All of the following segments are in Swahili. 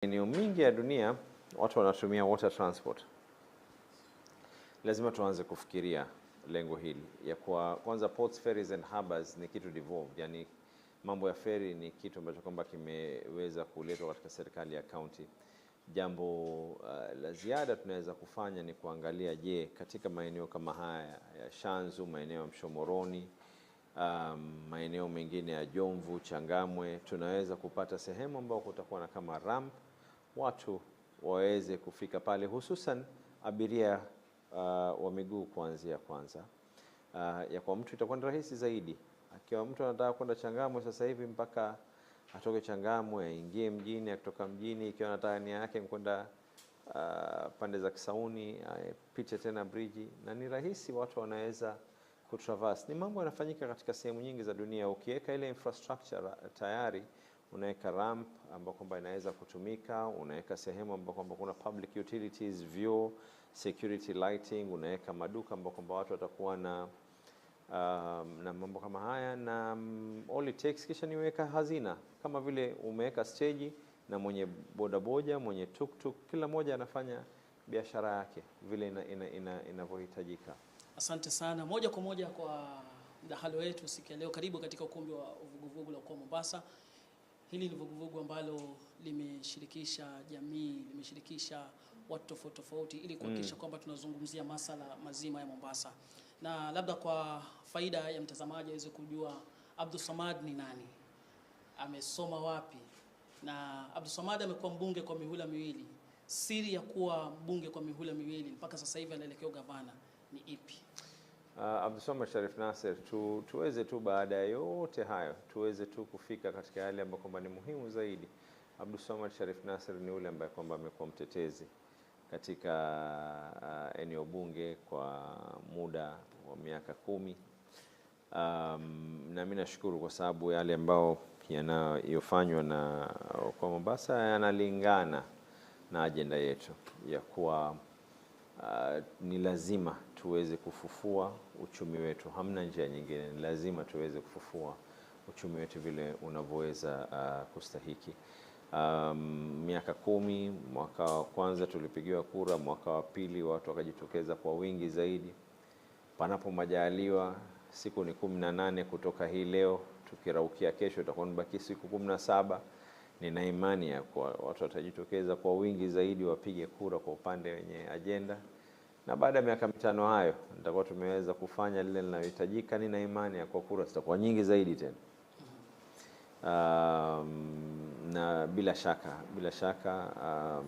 Eneo mingi ya dunia watu wanatumia water transport. Lazima tuanze kufikiria lengo hili ya kwa kwanza ports, ferries and harbors ni kitu devolved, yani mambo ya ferry ni kitu ambacho kwamba kimeweza kuletwa katika serikali ya county. Jambo la ziada tunaweza kufanya ni kuangalia, je, katika maeneo kama haya ya Shanzu, maeneo ya Mshomoroni, maeneo mengine ya Jomvu, Changamwe, tunaweza kupata sehemu ambao kutakuwa na kama ramp, watu waweze kufika pale, hususan abiria wa miguu kuanzia kwanza. Ya kwa mtu itakuwa ni rahisi zaidi. Akiwa mtu anataka kwenda Changamwe sasa hivi mpaka atoke Changamwe aingie mjini, kutoka mjini ikiwa anataka nia yake kwenda pande za Kisauni, apite tena bridge, na ni rahisi, watu wanaweza kutraverse. Ni mambo yanafanyika katika sehemu nyingi za dunia. Ukiweka ile infrastructure tayari, unaweka ramp ambapo kwamba inaweza kutumika, unaweka sehemu ambapo kwamba kuna public utilities, vyoo, security lighting, unaweka maduka ambapo kwamba watu watakuwa na mambo kama haya, na all it takes kisha niweka hazina, kama vile umeweka stage na mwenye bodaboda, mwenye tuktuk, kila mmoja anafanya biashara yake vile inavyohitajika. Asante sana. Moja kwa moja kwa mdahalo wetu siku ya leo. Karibu katika ukumbi wa vuguvugu la Okoa Mombasa. Hili ni vuguvugu ambalo limeshirikisha jamii, limeshirikisha watu tofauti tofauti ili kuhakikisha kwamba tunazungumzia masala mazima ya Mombasa. Na labda kwa faida ya mtazamaji aweze kujua Abdulsamad ni nani, amesoma wapi, na Abdulsamad amekuwa mbunge kwa mihula miwili. Siri ya kuwa mbunge kwa mihula miwili mpaka sasa hivi anaelekea gavana ni ipi? Abdulsamad Sharif Nasser, tuweze tu baada ya yote hayo tuweze tu kufika katika yale ambayo kwamba ni muhimu zaidi. Abdulsamad Sharif Nasser ni yule ambaye kwamba amekuwa mtetezi katika eneo bunge kwa muda wa miaka 10. Na mimi nashukuru kwa sababu yale ambao yanayofanywa na kwa Mombasa yanalingana na ajenda yetu ya kuwa ni lazima tuweze kufufua uchumi wetu. Hamna njia nyingine, ni lazima tuweze kufufua uchumi wetu vile unavyoweza kustahiki. Miaka 10, mwaka wa kwanza tulipigiwa kura, mwaka wa pili watu wakajitokeza kwa wingi zaidi. Panapo majaliwa, siku ni 18 kutoka hii leo, tukiraukia kesho itakuwa baki siku 17. Nina imani ya kwa watu watajitokeza kwa wingi zaidi wapige kura kwa upande wenye agenda, na baada ya miaka 5 hayo nitakuwa tumeweza kufanya lile linalohitajika. Nina imani ya kwa kura zitakuwa nyingi zaidi tena. Na bila shaka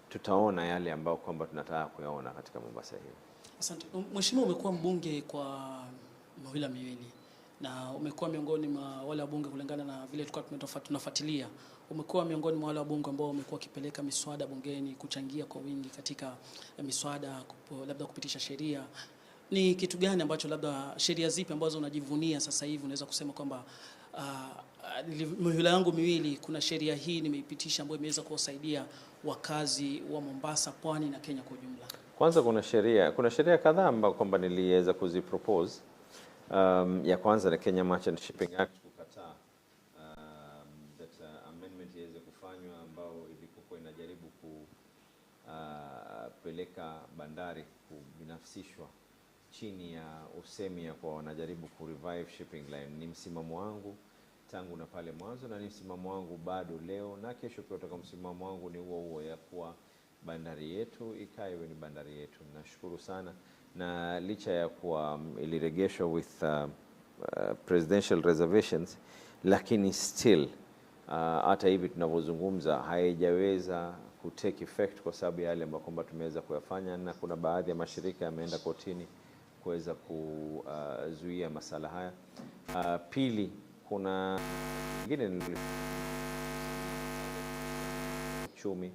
tutaona yale ambayo kwamba tunataka kuyaona katika Mombasa hii. Asante. Mheshimiwa, umekuwa mbunge kwa mihula miwili na umekuwa miongoni mwa wale wabunge, kulingana na vile tulikuwa tunafuatilia, umekuwa miongoni mwa wale wabunge ambao wamekuwa kipeleka miswada bungeni, kuchangia kwa wingi katika miswada, labda kupitisha sheria. Ni kitu gani ambacho, labda sheria zipi ambazo unajivunia sasa hivi unaweza kusema kwamba mihula yangu miwili kuna sheria hii nimeipitisha ambayo imeweza kuwasaidia wakazi wa Mombasa, Pwani na Kenya kwa ujumla? Kwanza kuna sheria kadhaa ambazo kwamba niliweza kuzipropose. Ya kwanza ni Kenya Merchant Shipping Act, kukataa that amendment iweze kufanywa ambao ilikuwa inajaribu kupeleka bandari kubinafsishwa chini ya usemi ya kwa wanajaribu revive shipping line. Ni msimamo wangu tangu na pale mwanzo, na ni msimamo wangu bado leo na kesho pia. Kutoka msimamo wangu ni huo ya kuwa bandari yetu ikae ni bandari yetu. Nashukuru sana, na licha ya kuwa iliregeshwa with presidential reservations, lakini still hata hivi tunavyozungumza haijaweza kutake effect kwa sababu ya yale ambayo kwamba tumeweza kuyafanya, na kuna baadhi ya mashirika yameenda kotini kuweza kuzuia masala haya. Pili, kuna nyingine uchumi.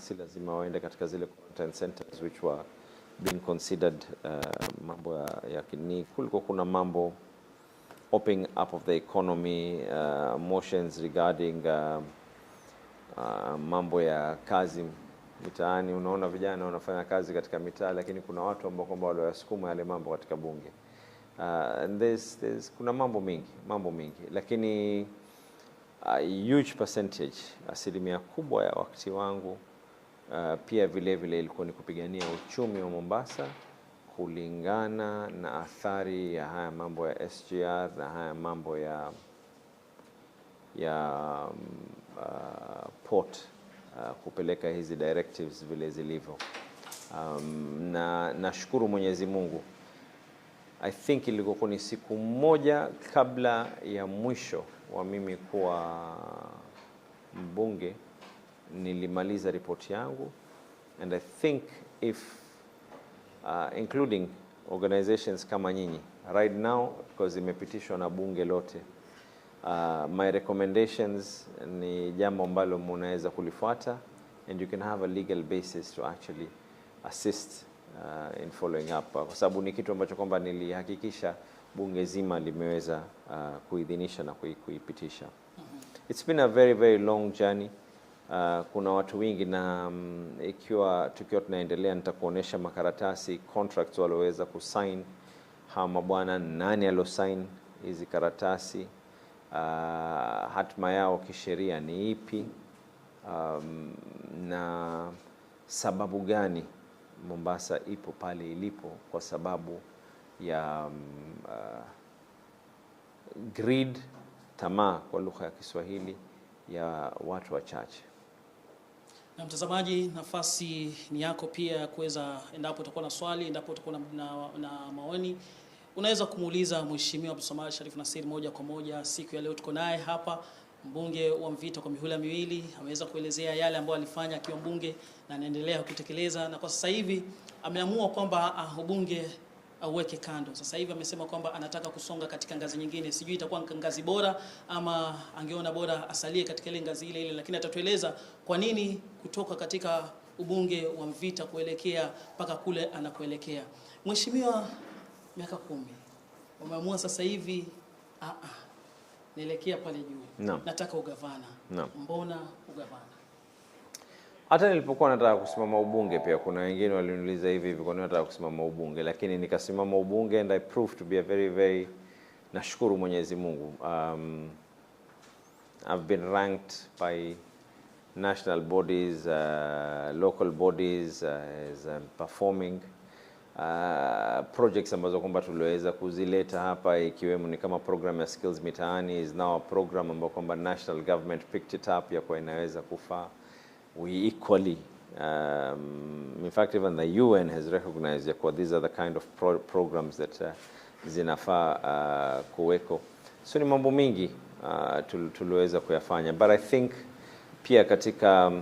si lazima waende katika zile quarantine centers which were being considered mambo ya kini. Kuliko kuna mambo opening up of the economy, motions regarding mambo ya kazi mitaani. Unaona vijana wanafanya kazi katika mitaa, lakini kuna watu ambao kwamba waliwasukuma yale mambo katika bunge. And kuna mambo mingi, lakini a huge percentage, asilimia kubwa ya wakati wangu pia vile vile ilikuwa ni kupigania uchumi wa Mombasa kulingana na athari ya haya mambo ya SGR na haya mambo ya port kupeleka hizi directives vile zilivyo. Na nashukuru Mwenyezi Mungu, I think ilikuwa ni siku moja kabla ya mwisho wa mimi kuwa mbunge nilimaliza ripoti yangu, and I think if including organizations kama nyinyi right now, because imepitishwa na bunge lote, my recommendations ni jambo ambalo mnaweza kulifuata, and you can have a legal basis to actually assist in following up, kwa sababu ni kitu ambacho kwamba nilihakikisha bunge zima limeweza kuidhinisha na kuipitisha. It's been a very very long journey. Kuna watu wengi, na tukiwa tunaendelea nitakuonesha makaratasi contracts walioweza kusign hawa mabwana, nani alosign hizi karatasi, hatma yao kisheria ni ipi, na sababu gani Mombasa ipo pale ilipo, kwa sababu ya greed, tamaa kwa lugha ya Kiswahili ya watu wachache. Na mtazamaji, nafasi ni yako pia kuweza, endapo utakuwa na swali, endapo utakuwa na maoni, unaweza kumuuliza Mheshimiwa Abdulswamad Sharif Nassir moja kwa moja. Siku ya leo tuko naye hapa, mbunge wa Mvita kwa mihula miwili. Ameweza kuelezea yale ambayo alifanya akiwa mbunge na anaendelea kutekeleza, na kwa sasa hivi ameamua kwamba ubunge auweke kando. Sasa hivi amesema kwamba anataka kusonga katika ngazi nyingine. Sijui itakuwa ngazi bora ama angeona bora asalie katika ile ngazi ile, lakini atatueleza kwa nini kutoka katika ubunge wa Mvita kuelekea mpaka kule anakoelekea. Mheshimiwa, miaka 10 umeamua sasa hivi naelekea pale juu. No. Nataka ugavana. No. Mbona ugavana? Hata nilipokuwa nataka kusimama ubunge pia kuna wengine waliniuliza hivi kwa nini nataka kusimama ubunge, lakini nikasimama ubunge, and I proved to be a very very, nashukuru Mwenyezi Mungu. I've been ranked by national bodies, local bodies as performing projects ambazo kwamba tuliweza kuzileta hapa, ikiwemo ni kama program ya skills mitaani is now a program ambayo kwamba national government picked it up ya kwa inaweza kufaa. We equally, in fact even the UN has recognized that these are the kind of programs that zinafaa kuweko. So ni mambo mingi tuliweza kuyafanya, but I think pia katika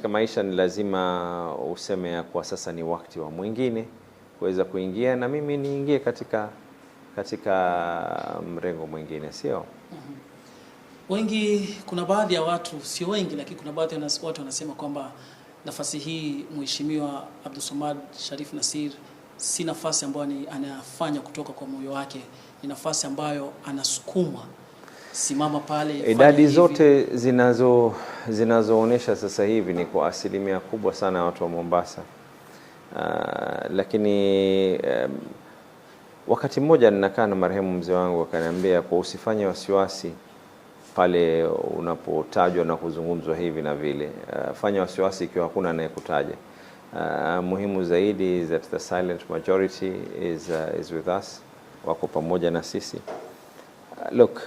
maisha ni lazima useme ya kwa sasa ni wakati wa mwingine kuweza kuingia, na mimi niingie katika mrengo mwingine, sio? Wengi, kuna baadhi ya watu, sio wengi lakini kuna baadhi ya watu wanasema kwamba nafasi hii Mheshimiwa Abdulswamad Sharif Nassir si nafasi ambayo anafanya kutoka kwa moyo wake, ni nafasi ambayo anasukumwa, simama pale. Idadi zote zinazoonesha sasa hivi ni kwa asilimia kubwa sana watu wa Mombasa. Lakini wakati mmoja ninakaa na marehemu mzee wangu akaniambia kwa usifanye wasiwasi pale unapotajwa na kuzungumzwa hivi na vile. Fanya wasiwasi ikiwa hakuna anayekutaja. Muhimu zaidi is that the silent majority is with us, wako pamoja na sisi. Look,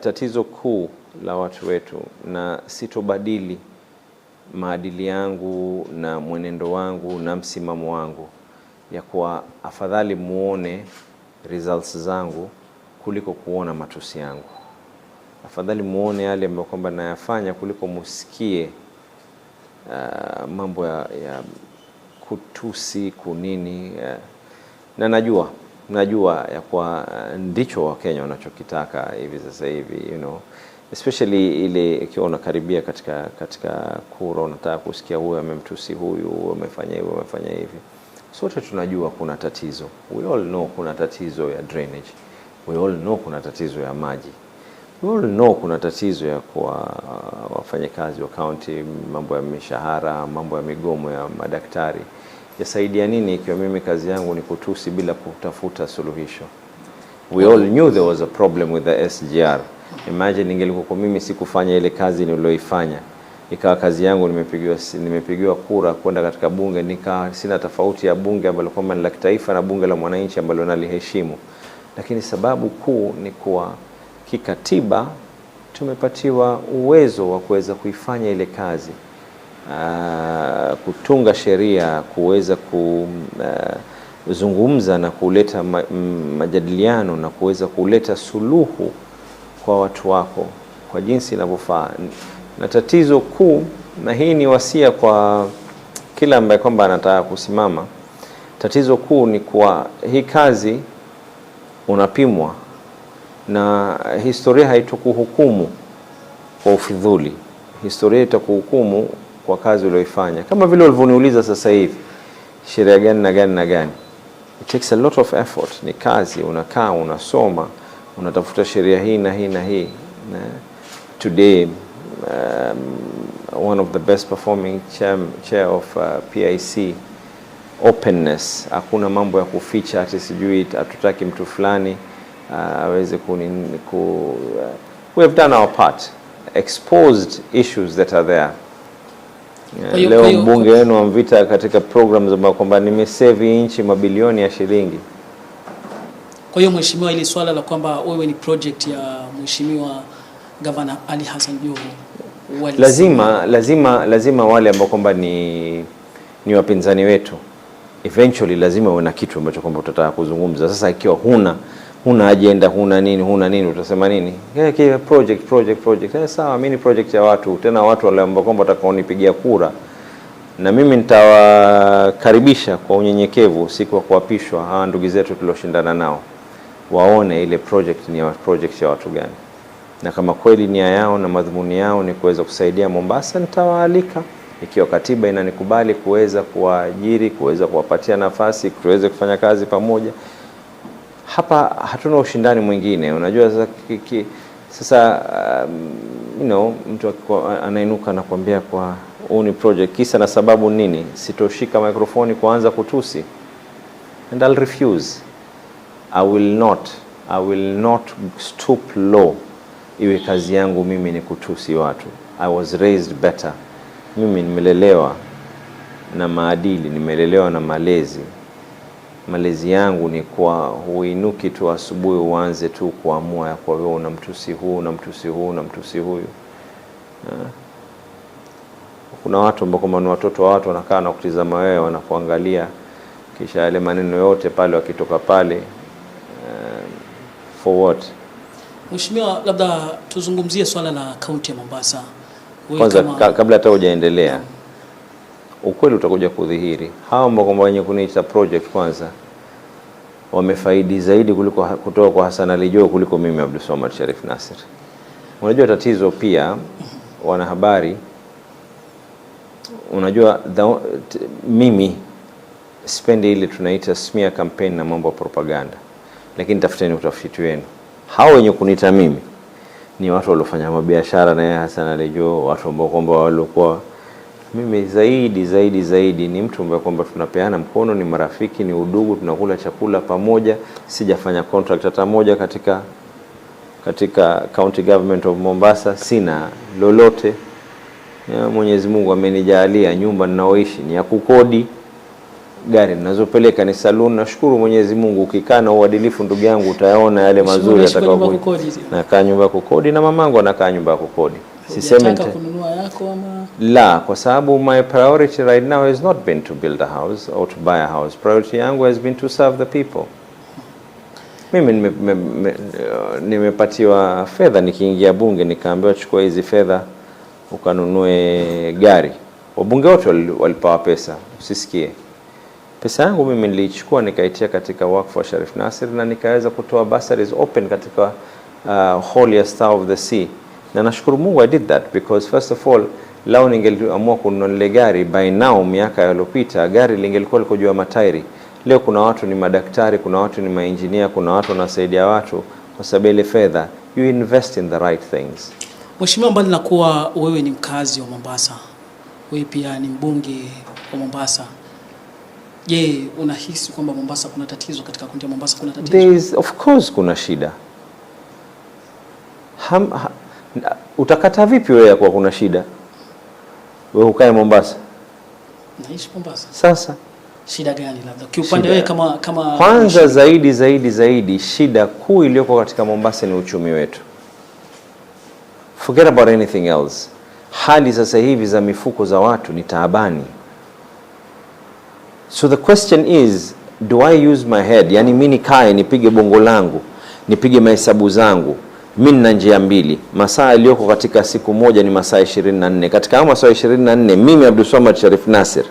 tatizo kuu la watu wetu, na sitobadili maadili yangu na mwenendo wangu na msimamo wangu, ya kuwa afadhali muone results zangu kuliko kuona matusi yangu. Afadhali muone yale ambayo kwamba nayafanya kuliko musikie mambo ya kutusi kunini. Na najua ya kwa ndicho wa Kenya wanachokitaka hivi sasa hivi, especially ile ikiwa unakaribia katika kura, unataka kusikia huyu amemtusi huyu, amefanya hivi, amefanya hivi. Sote tunajua kuna tatizo. We all know kuna tatizo ya drainage. We all know kuna tatizo ya maji. We all know kuna tatizo ya kwa wafanyakazi wa county, mambo ya mishahara, mambo ya migomo ya madaktari. Yasaidia nini ikiwa mimi kazi yangu ni kutusi bila kutafuta suluhisho? We all knew there was a problem with the SGR. Imagine ingelikuwa mimi sikufanya ile kazi niliyoifanya, ikawa kazi yangu nimepigiwa kura kwenda katika bunge, nika sina tofauti ya bunge ambalo kwamba ni la kitaifa na bunge la mwananchi ambalo naliheshimu. Lakini sababu kuu ni kuwa kikatiba tumepatiwa uwezo wa kuweza kuifanya ile kazi, kutunga sheria, kuweza kuzungumza na kuleta majadiliano na kuweza kuleta suluhu kwa watu wako kwa jinsi inavyofaa. Na tatizo kuu, na hii ni wasia kwa kila ambaye kwamba anataka kusimama, tatizo kuu ni kwa hii kazi unapimwa na historia. Haitokuhukumu kwa ufidhuli, historia itakuhukumu kwa kazi uliyoifanya. Kama vile ulivyoniuliza sasa hivi, sheria gani na gani na gani, it takes a lot of effort. Ni kazi, unakaa, unasoma, unatafuta sheria hii na hii na hii. Today one of the best performing chair of PIC, openness. Hakuna mambo ya kuficha ati sijui hatutaki mtu fulani aweze we have done our part, exposed issues that are there. Leo mbunge wenu wa Mvita katika programs ambazo kwamba nimesave nchi mabilioni ya shilingi. Kwa hiyo mheshimiwa, ili swala la kwamba wewe ni project ya mheshimiwa Governor Ali Hassan Joho, lazima wale ambao kwamba ni wapinzani wetu, eventually lazima uwe na kitu ambacho kwamba utataka kuzungumza. Sasa ikiwa huna agenda, huna nini, utasema nini? Project. Sawa, mimi ni project ya watu, tena watu wale ambao kwamba watakaonipigia kura, na mimi nitawakaribisha kwa unyenyekevu siku ya kuapishwa hawa ndugu zetu tulioshindana nao, waone ile project ni project ya watu gani. Na kama kweli nia yao na madhumuni yao ni kuweza kusaidia Mombasa, nitawaalika ikiwa katiba inanikubali kuweza kuajiri, kuweza kuwapatia nafasi, tuweze kufanya kazi pamoja. Hapa hatuna ushindani mwingine. Unajua sasa mtu anainuka na kuambia kwa ni project, kisa na sababu nini? Sitoshika mikrofoni kuanza kutusi, and I'll refuse. I will not stoop low. Iwe kazi yangu mimi ni kutusi watu. I was raised better. Mimi nimelelewa na maadili, nimelelewa na malezi. Malezi yangu ni kwa huinuki tu asubuhi uanze tu kuamua ya kwa wewe unamtusi huyu. Kuna watu ambao kama ni watoto wa watu wanakaa na kutizama wewe, wanakuangalia, kisha yale maneno yote pale wakitoka pale, for what? Mheshimiwa, labda tuzungumzie swala la kaunti ya Mombasa. Kwanza kabla hata hujaendelea, ukweli utakuja kudhihiri. Hao ambao kwamba wenye kuniita project kwanza wamefaidi zaidi kutoka kwa Hassan Ali Joho kuliko mimi Abdul Somad Sharif Nasir. Unajua tatizo pia wanahabari, unajua mimi spendi ile tunaita smear campaign na mambo ya propaganda, lakini tafuteni utafiti wenu. Hao wenye kuniita mimi ni watu waliofanya mabiashara na Hassan Ali Joho, watu ambao kwamba walikuwa, mimi zaidi ni mtu ambaye kwamba tunapeana mkono, ni marafiki, ni udugu, tunakula chakula pamoja. Sijafanya contract hata moja katika county government of Mombasa, sina lolote. Mwenyezi Mungu amenijalia nyumba ninaoishi ni ya kukodi, gari ninazopeleka ni saloon. Nashukuru Mwenyezi Mungu. Ukikaa na uadilifu ndugu yangu utayaona yale mazuri atakayokuwa. Nakaa nyumba ya kukodi na mamangu anakaa nyumba ya kukodi. Sisemi kununua yako ama la, kwa sababu my priority right now has not been to build a house or to buy a house. Priority yangu has been to serve the people. Mimi nimepatiwa fedha nikiingia bunge, nikaambiwa chukua hizi fedha ukanunue gari. Wabunge wote walipewa pesa, usisikie. Pesa yangu mimi nilichukua nikaitia katika wakfu wa Sharif Nasir, na nikaweza kutoa bursaries open katika Holy Star of the Sea Na nashukuru Mungu I did that, because first of all, lao ningeamua kununua gari by now, miaka iliyopita gari lingelikuwa liko juu ya matairi. Leo kuna watu ni madaktari, kuna watu ni maengineer, kuna watu wanasaidia watu kwa sababu ile fedha. You invest in the right things. Mheshimiwa, mbali na kuwa wewe ni mkazi wa Mombasa, wewe pia ni mbunge wa Mombasa. Je, unahisi kwamba Mombasa kuna tatizo, katika kaunti ya Mombasa kuna tatizo? There is, of course kuna shida. Utakata vipi wewe kwa kuna shida? Wewe ukae Mombasa. Naishi Mombasa. Sasa shida gani labda kiupande wewe kama kwanza zaidi shida kuu iliyoko katika Mombasa ni uchumi wetu. Forget about anything else. Hali sasa hivi za mifuko za watu ni taabani. So the question is, do I use my head? Yani mimi nikae nipige bongo langu, nipige mahesabu zangu. Mimi nina njia mbili. Masaa yaliyoko katika siku moja ni masaa 24. Katika masaa 24 mimi Abdul Swamad Sharif Nasir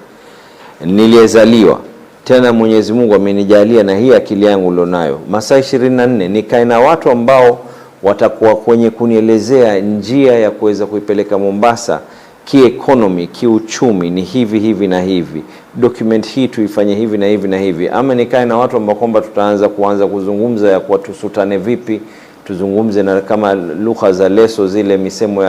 niliyezaliwa, tena Mwenyezi Mungu amenijalia na hii akili yangu nilionayo, masaa 24 nikae na watu ambao watakuwa kwenye kunielezea njia ya kuweza kuipeleka Mombasa ki-economy, kiuchumi ni hivi na hivi, document hii tuifanye hivi na hivi na hivi. Ama nikae na watu ambao kwamba tutaanza kuzungumza ya kwa tusutane vipi, tuzungumze na kama lugha za leso zile misemo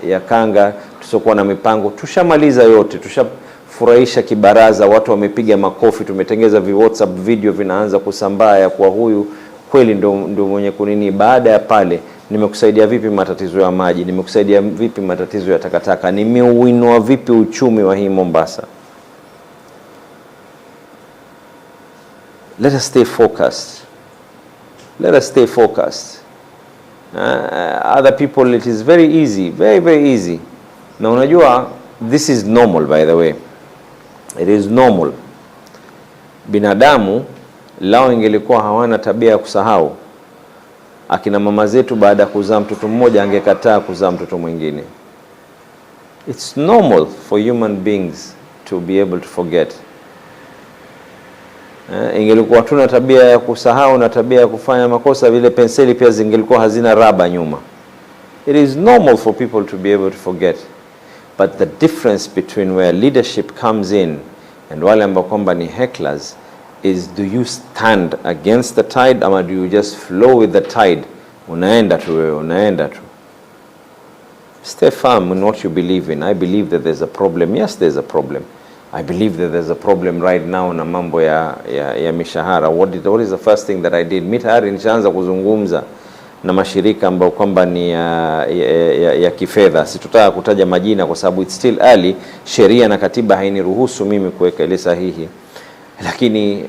ya kanga, tusokuwa na mipango. Tushamaliza yote, tushafurahisha kibaraza, watu wamepiga makofi, tumetengeza WhatsApp video vinaanza kusambaa ya kwa huyu kweli ndo mwenye kunini. Baada ya pale, nimekusaidia vipi matatizo ya maji, nimekusaidia vipi matatizo ya takataka, nimeuinua vipi uchumi wa hii Mombasa. Let us stay focused. Let us stay focused. Other people, it is very easy, very easy. Na unajua, this is normal by the way. It is normal. Binadamu lao ingelikuwa hawana tabia ya kusahau, akina mama zetu baada ya kuzaa mtoto mmoja angekataa kuzaa mtoto mwingine. It's normal for human beings to be able to forget. Ingelikuwa tuna tabia ya kusahau na tabia ya kufanya makosa, vile penseli pia zingelikuwa hazina raba nyuma. It is normal for people to be able to forget. But the difference between where leadership comes in and wale ambao kwamba ni hecklers is, do you stand against the tide ama do you just flow with the tide? Unaenda tu wewe, unaenda tu. Stay firm in what you believe in. I believe that there's a problem. Yes, there's a problem. I believe that there's a problem right now na mambo ya mishahara. What is the first thing that I did? Mimi tayari nishaanza kuzungumza na mashirika ambayo kwamba ni ya kifedha. Situtaka kutaja majina kwa sababu it's still early. Sheria na katiba hainiruhusu mimi kuweka ile sahihi. Lakini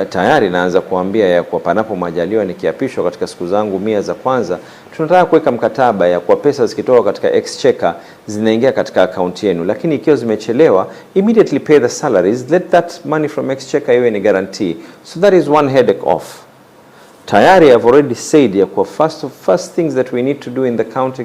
tayari naanza kuambia ya kwa panapo majaliwa nikiapishwa katika siku zangu 100 za kwanza, tunataka kuweka mkataba ya kwa pesa zikitoka katika exchequer zinaingia katika account yenu, lakini ikiwa zimechelewa, immediately pay the salaries, let that money from exchequer iwe ni guarantee. So that is one headache off. Tayari I've already said ya kwa first things that we need to do in the county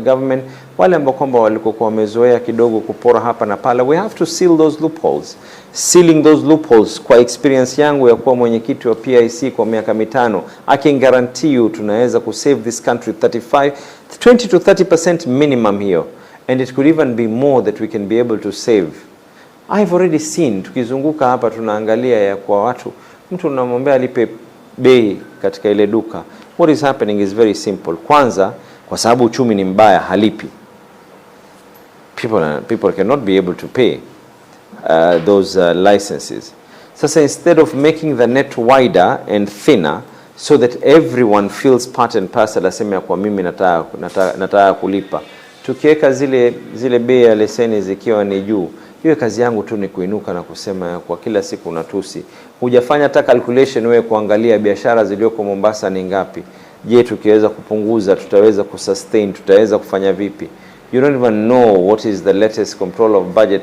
government, wale ambao kwamba walikuwa wamezoea kidogo kupora hapa na pala, we have to seal those loopholes. Sealing those loopholes, kwa experience yangu ya kuwa mwenyekiti wa PIC kwa miaka 5, I can guarantee you tunaweza kusave this country 20 to 30% minimum here, and it could even be more that we can be able to save. I've already seen, tukizunguka hapa tunaangalia ya kwa watu, mtu unamwambia alipe bei katika ile duka. What is happening is very simple. Kwanza, kwa sababu uchumi ni mbaya, halipi. People cannot be able to pay those licenses. Sasa instead of making the net wider and thinner so that everyone feels part and parcel, aseme kwa mimi nataka kulipa, tukiweka zile bei ya leseni zikiwa ni juu, hiyo kazi yangu tu ni kuinuka na kusema kwa kila siku unatusi. Hujafanya hata calculation wewe kuangalia biashara zilizoko Mombasa ni ngapi. Je, tukiweza kupunguza tutaweza kusustain, tutaweza kufanya vipi? You don't even know what is the latest control of budget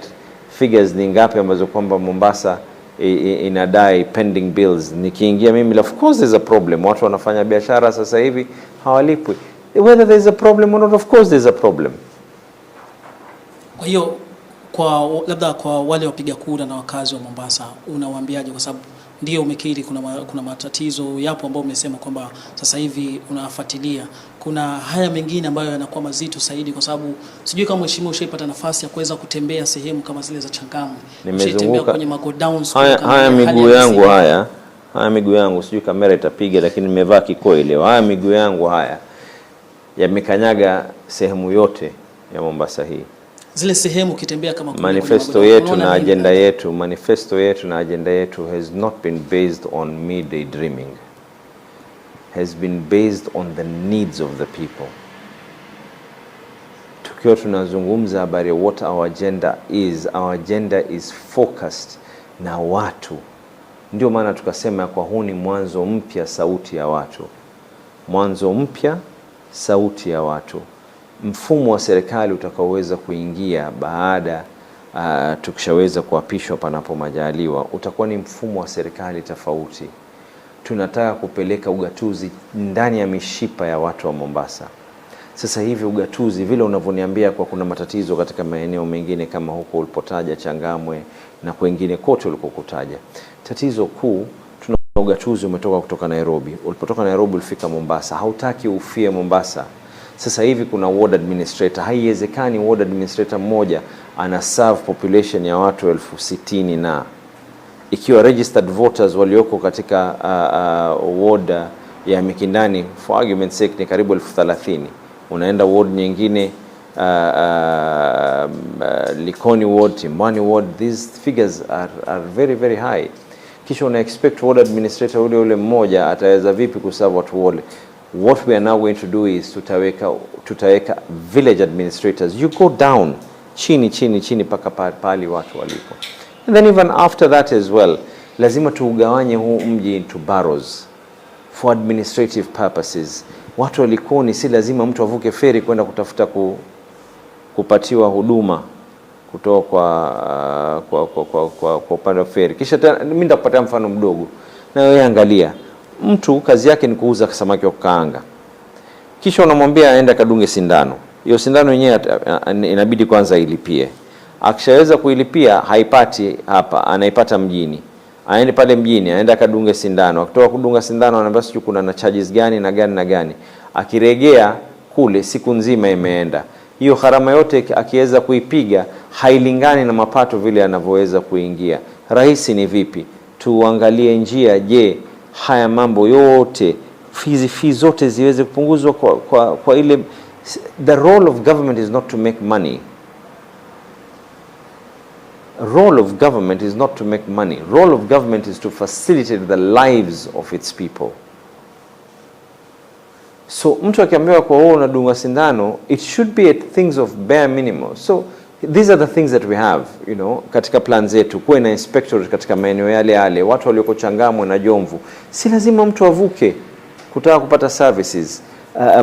figures ni ngapi ambazo kwamba Mombasa inadai pending bills. Nikiingia mimi, of course there's a problem. Watu wanafanya biashara sasa hivi hawalipwi. Whether there's a problem or not, of course there's a problem. Kwa hiyo labda kwa wale wapiga kura na wakazi wa Mombasa unawaambiaje, kwa sababu ndio umekiri kuna matatizo yapo ambayo umesema kwamba sasa hivi unafuatilia. Kuna haya mengine ambayo yanakuwa mazito zaidi, kwa sababu sijui kama mheshimiwa ushaipata nafasi ya kuweza kutembea sehemu kama zile za Changamwe. Nimezunguka kwenye magodowns. Haya miguu yangu sijui kamera itapiga, lakini nimevaa kikoi leo. Haya miguu yangu haya yamekanyaga sehemu yote ya Mombasa hii. Zile sehemu ukitembea kama manifesto yetu na agenda yetu has not been based on me daydreaming, has been based on the needs of the people. Tukiwa tunazungumza habari what our agenda is focused na watu. Ndio maana tukasema kwa huu ni mwanzo mpya, sauti ya watu. Mwanzo mpya, sauti ya watu. Mfumo wa serikali utakaoweza kuingia baada tukishaweza kuapishwa panapo majaliwa utakuwa ni mfumo wa serikali tofauti. Tunataka kupeleka ugatuzi ndani ya mishipa ya watu wa Mombasa. Sasa hivi ugatuzi vile unavyoniambia kwa kuna matatizo katika maeneo mengine kama huko ulipotaja Changamwe na kwingine kote ulikokutaja. Tatizo kuu, tuna ugatuzi umetoka kutoka Nairobi. Ulipotoka Nairobi ulifika Mombasa. Hautaki ufie Mombasa. Sasa hivi kuna ward administrator. Haiwezekani ward administrator mmoja ana serve population ya watu 60,000 na ikiwa registered voters walioko katika ward ya Mikindani for argument sake ni karibu 30,000. Unaenda ward nyingine Likoni ward, Timbani ward, these figures are very very high. Kisha una expect ward administrator ule mmoja ataweza vipi kuserve watu wale? What we are now going to do is tutaweka village administrators. You go down chini paka pali watu walipo. And then even after that as well, lazima tuugawanye huu mji into boroughs for administrative purposes. Watu walikoni si lazima mtu avuke feri kwenda kutafuta kupatiwa huduma kutoka kwa upande wa feri. Kisha mimi nitakupatia mfano mdogo. Na wewe angalia, mtu kazi yake ni kuuza samaki wa kukaanga. Kisha unamwambia aende kadunge sindano. Hiyo sindano yenyewe inabidi kwanza ilipie. Akishaweza kuilipia haipati hapa, anaipata mjini. Aende pale mjini, aende kadunge sindano. Akitoka kudunga sindano anaambia sijui kuna na charges gani na gani na gani. Akiregea kule siku nzima imeenda. Hiyo gharama yote akiweza kuipiga hailingani na mapato vile anavyoweza kuingia. Rahisi ni vipi? Tuangalie njia, je, haya mambo yote fees zote ziweze kupunguzwa kwa ile. The role of government is not to make money. Role of government is not to make money. Role of government is to facilitate the lives of its people. So mtu akiambiwa kwa wewe unadunga sindano, it should be at things of bare minimum. So these are the things that we have, katika plan zetu. Kuwe na inspectorate katika maeneo yale, watu walioko Changamwe na Jomvu. Si lazima mtu avuke kutaka kupata services.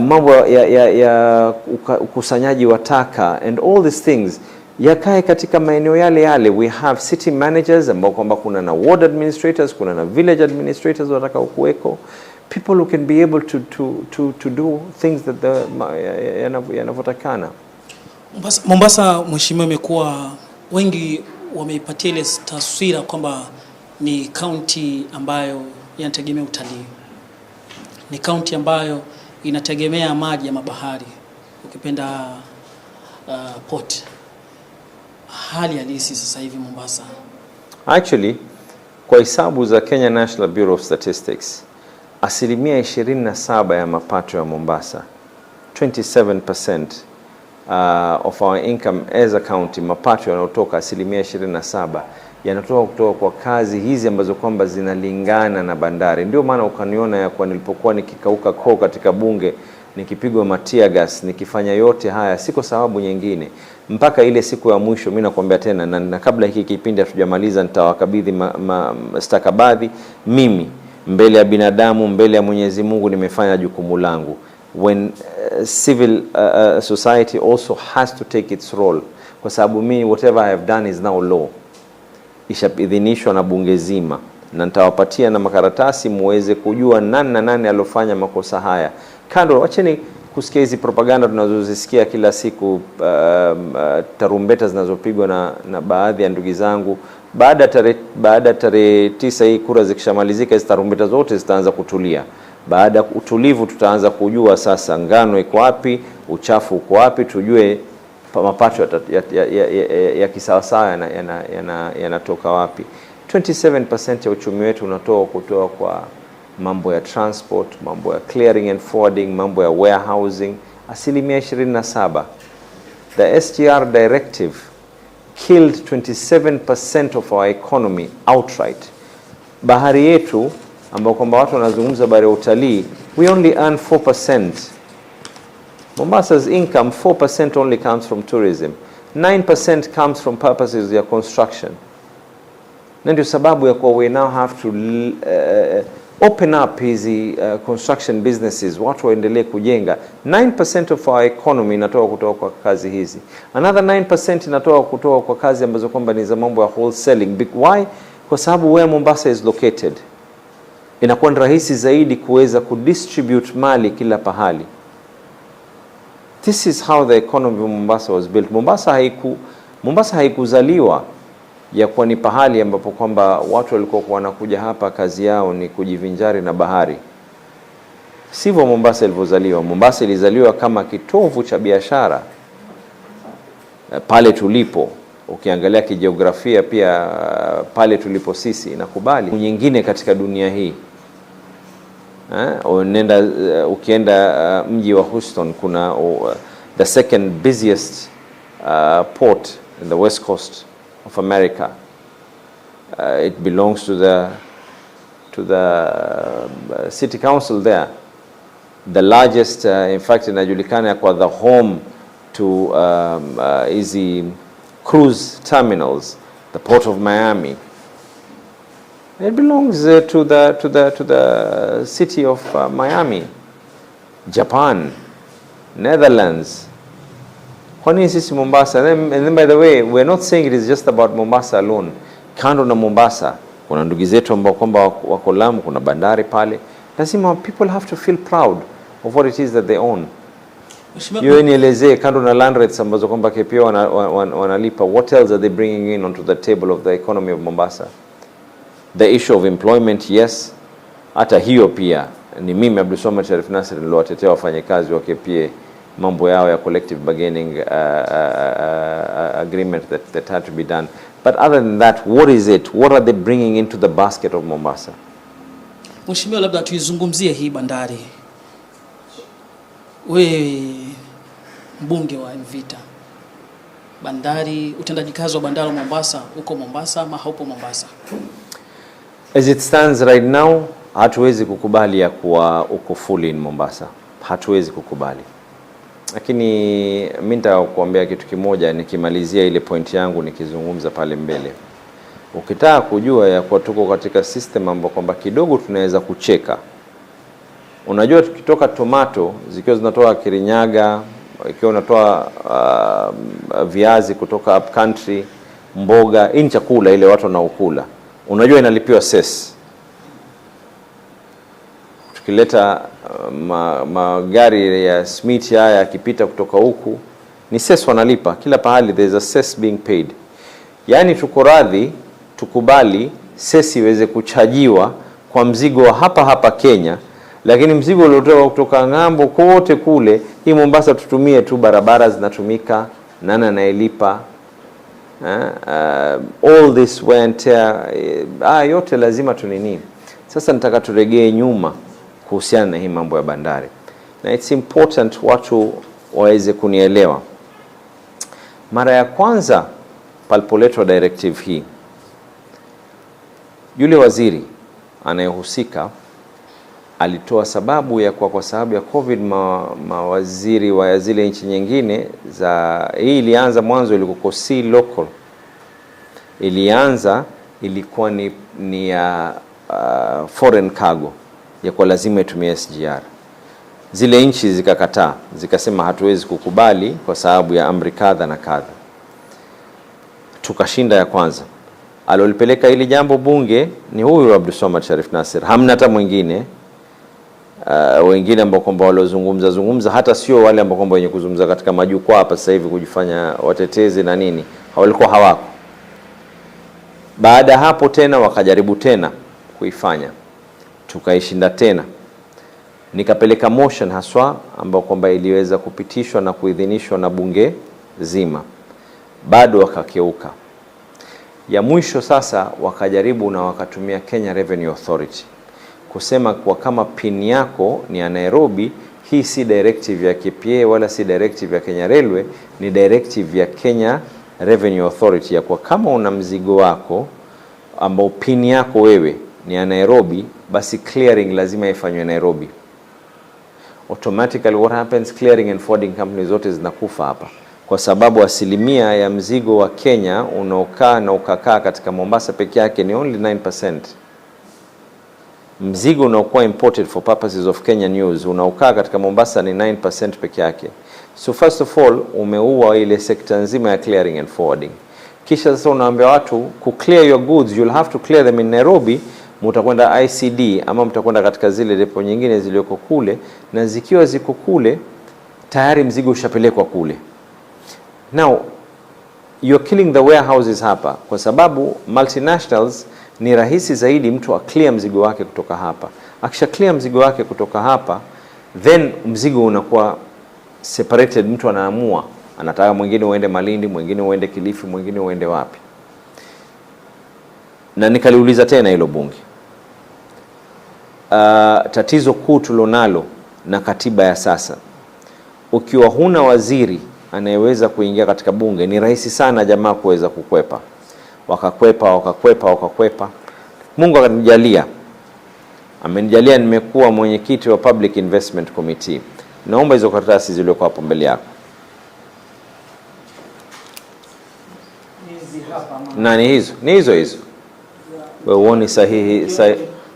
Mambo ya ukusanyaji wa taka and all these things yakae katika maeneo yale. We have city managers ambao kwamba kuna na ward administrators, kuna na village administrators wataka kuweko. People who can be able to do things that yanavyotakana. Mombasa, mheshimiwa, imekuwa wengi wameipatia ile taswira kwamba ni county ambayo inategemea utalii. Ni county ambayo inategemea maji ya mabahari, ukipenda port. Hali halisi sasa hivi Mombasa. Actually, kwa hesabu za Kenya National Bureau of Statistics, 27% ya mapato ya Mombasa, 27% of our income as a county, mapato yanayotoka 27% yanatoka kutoka kwa kazi hizi ambazo kwamba zinalingana na bandari. Ndio maana ukaniona ya kwa nilipokuwa nikikauka koo katika bunge, nikipigwa matia gas, nikifanya yote haya si kwa sababu nyingine. Mpaka ile siku ya mwisho mimi nakwambia tena, na kabla hiki kipindi hatujamaliza nitawakabidhi stakabadhi. Mimi mbele ya binadamu, mbele ya Mwenyezi Mungu nimefanya jukumu langu. When civil society also has to take its role, kwa sababu mimi whatever I have done is now law. Ishaidhinishwa na bunge zima, na nitawapatia na makaratasi muweze kujua nani alofanya makosa haya. Kando, wacheni kusikia hizi propaganda tunazozisikia kila siku, tarumbeta zinazopigwa na baadhi ya ndugu zangu. Baada tarehe 9 hii kura zikishamalizika, hizo tarumbeta zote zitaanza kutulia. Baada ya utulivu tutaanza kujua sasa ngano iko wapi, uchafu uko wapi, tujue mapato ya kisawasawa yanatoka wapi. 27% ya uchumi wetu kutoa kwa mambo ya transport, mambo ya clearing and forwarding, mambo ya warehousing, 27%. The SGR directive killed 27% of our economy outright. Bahari yetu ambao kwamba watu wanazungumza habari ya utalii, we only earn 4%. Mombasa's income, 4% only comes from tourism. 9% comes from purposes ya construction. Na ndio sababu ya kwa we now have to open up hizi construction businesses, watu waendelee kujenga. 9% of our economy inatoka kutoka kwa kazi hizi. Another 9% inatoka kutoka kwa kazi ambazo kwamba ni za mambo ya wholesaling. Why? Kwa sababu where Mombasa is located, inakuwa ni rahisi zaidi kuweza kudistribute mali kila pahali. This is how the economy of Mombasa was built. Mombasa haikuzaliwa ya kuwa ni pahali ambapo kwamba watu walikuwa wanakuja hapa kazi yao ni kujivinjari na bahari. Sivyo Mombasa ilivyozaliwa. Mombasa ilizaliwa kama kitovu cha biashara pale tulipo. Ukiangalia kijiografia pia pale tulipo sisi inakubali nyingine katika dunia hii. Ukienda mji wa Houston, kuna the second busiest port in the west coast of America. It belongs to the city council there. The largest, in fact, inajulikana kwa the home to easy cruise terminals, the port of Miami. It belongs to the city of Miami, Japan, Netherlands. Kwa nini sisi Mombasa? And then by the way, we're not saying it is just about Mombasa alone. Kando na Mombasa, kuna ndugu zetu ambao kwamba wako Lamu, kuna bandari pale. Lazima people have to feel proud of what it is that they own. Yeye nielezee, kando na land rates ambazo kwamba KPO wanalipa, what else are they bringing in onto the table of the economy of Mombasa? The issue of employment, yes. Hata hiyo pia ni mimi Abdulswamad Sharif Nasir niliowatetea wafanyakazi wa KPA mambo yao ya collective bargaining agreement that had to be done. But other than that, what is it? What are they bringing into the basket of Mombasa? Mheshimiwa, labda tuizungumzie hii bandari. Wewe mbunge wa Mvita, bandari, utendaji kazi wa bandari wa Mombasa, uko Mombasa ama haupo Mombasa? As it stands right now, hatuwezi kukubali ya kuwa uko fully in Mombasa. Hatuwezi kukubali. Lakini mimi nitakuambia kitu kimoja nikimalizia ile point yangu nikizungumza pale mbele. Ukitaka kujua ya kuwa tuko katika system ambapo kwamba kidogo tunaweza kucheka. Unajua tukitoka tomato zikiwa zinatoka Kirinyaga, ikiwa unatoa viazi kutoka up country, mboga, hii chakula ile watu wanaokula. Unajua inalipiwa cess. Tukileta magari ya Smith haya yakipita kutoka huku, ni cess wanalipa. Kila pahali there is a cess being paid. Yaani tuko radhi tukubali cess iweze kuchajiwa kwa mzigo wa hapa Kenya, lakini mzigo uliotoka kutoka ng'ambo kote kule, hii Mombasa tutumie tu, barabara zinatumika, nana naelipa. All this wear and tear, yote lazima tunini. Sasa nataka turegee nyuma kuhusiana na hii mambo ya bandari. Na it's important watu waweze kunielewa. Mara ya kwanza palipoletwa directive hii, yule waziri anayehusika alitoa sababu ya kwa sababu ya COVID mawaziri wa zile nchi nyingine za hii ilianza mwanzo ilikuwa si local. Ilikuwa ni ya foreign cargo ya kwa lazima itumie SGR. Zile nchi zikakataa, zikasema hatuwezi kukubali kwa sababu ya amri kadha na kadha. Tukashinda ya kwanza. Alolipeleka hili jambo bunge ni huyu Abdulswamad Sharif Nasir, hamna hata mwingine. wengine ambao kwamba waliozungumza hata sio wale ambao kwamba wenye kuzungumza katika majukwaa hapa sasa hivi kujifanya watetezi na nini, walikuwa hawako. Baada hapo tena wakajaribu tena kuifanya, tukaishinda tena, nikapeleka motion haswa ambao kwamba iliweza kupitishwa na kuidhinishwa na bunge zima, bado wakakeuka. Ya mwisho sasa wakajaribu na wakatumia Kenya Revenue Authority kusema kwa kama pin yako ni ya Nairobi, hii si directive ya KPA wala si directive ya Kenya Railway, ni directive ya Kenya Revenue Authority ya kwa kama una mzigo wako ambao pin yako wewe ni ya Nairobi, basi clearing lazima ifanywe Nairobi. Automatically what happens, clearing and forwarding companies zote zinakufa hapa, kwa sababu asilimia ya mzigo wa Kenya unaokaa na ukakaa katika Mombasa peke yake ni only 9%. Mzigo unaokuwa imported for purposes of Kenya news unaokaa katika Mombasa ni 9% peke yake. So first of all umeua ile sekta nzima ya clearing and forwarding. Kisha sasa unaambia watu ku clear your goods you'll have to clear them in Nairobi, mtakwenda ICD ama mtakwenda katika zile depo nyingine zilioko kule, na zikiwa ziko kule tayari mzigo ushapelekwa kule. Now you're killing the warehouses hapa, kwa sababu multinationals ni rahisi zaidi mtu a clear mzigo wake kutoka hapa. Akisha clear mzigo wake kutoka hapa, then mzigo unakuwa separated, mtu anaamua anataka mwingine uende Malindi, mwingine uende Kilifi, mwingine uende wapi. Na nikaliuliza tena hilo bunge. Tatizo kuu tulonalo na katiba ya sasa, ukiwa huna waziri anayeweza kuingia katika bunge, ni rahisi sana jamaa kuweza kukwepa. Wakakwepa. Mungu akanijalia, amenijalia nimekuwa mwenyekiti wa Public Investment Committee. Naomba hizo karatasi zilizo hapo mbele yako. Hizi hapa mama. Nani hizo? Ni hizo. Wewe uone sahihi,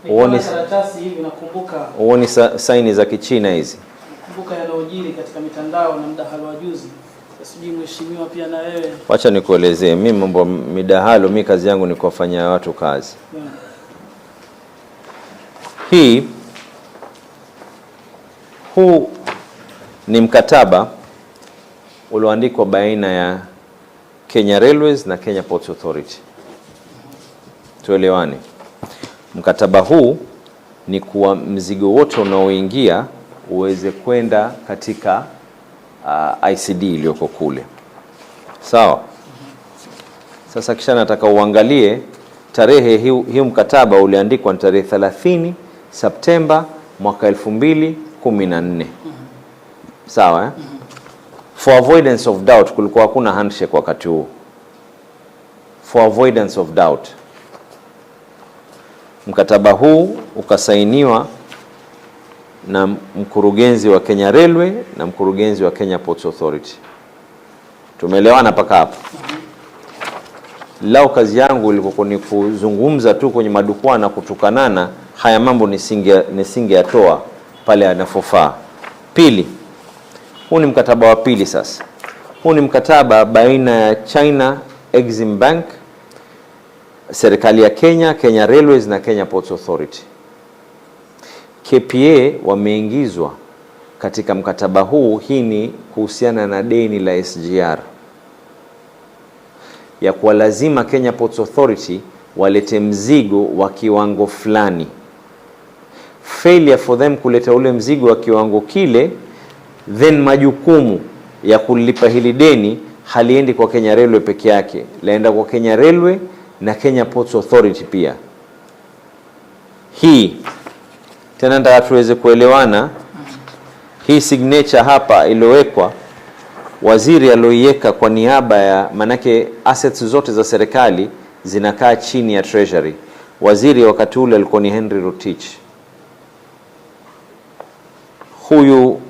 uone karatasi hivi nakumbuka. Uone saini za Kichina hizi. Nakumbuka yanayojiri katika mitandao na mdahalo wa juzi. Sijui mheshimiwa pia na wewe. Wacha nikuelezee mimi mambo midahalo, mimi kazi yangu ni kuwafanyia watu kazi. Huu ni mkataba ulioandikwa baina ya Kenya Railways na Kenya Ports Authority. Tuelewane. Mkataba huu ni kuwa mzigo wote unaoingia uweze kwenda katika ICD iliyoko kule. Sawa? Sasa kisha nataka uangalie tarehe hii mkataba uliandikwa tarehe 30 Septemba mwaka 2014. Sawa eh? For avoidance of doubt, kulikuwa hakuna handshake wakati huo. For avoidance of doubt, mkataba huu ukasainiwa na mkurugenzi wa Kenya Railway na mkurugenzi wa Kenya Ports Authority. Tumeelewana paka hapo? Lao kazi yangu ilikuwa ni kuzungumza tu kwenye madukwaa na kutukanana, haya mambo nisingeyatoa pale yanafofaa. Pili, huu ni mkataba wa pili sasa. Huu ni mkataba baina ya China Exim Bank, serikali ya Kenya, Kenya Railways na Kenya Ports Authority. KPA wameingizwa katika mkataba huu. Hii ni kuhusiana na deni la SGR, ya kuwa lazima Kenya Ports Authority walete mzigo wa kiwango fulani. Failure for them kuleta ule mzigo wa kiwango kile, then majukumu ya kulipa hili deni haliendi kwa Kenya Railway peke yake, laenda kwa Kenya Railway na Kenya Ports Authority pia. Hii tena nataka tuweze kuelewana. Hii signature hapa iliyowekwa, waziri aloiweka kwa niaba ya, manake assets zote za serikali zinakaa chini ya Treasury. Waziri wakati ule alikuwa ni Henry Rotich. Huyu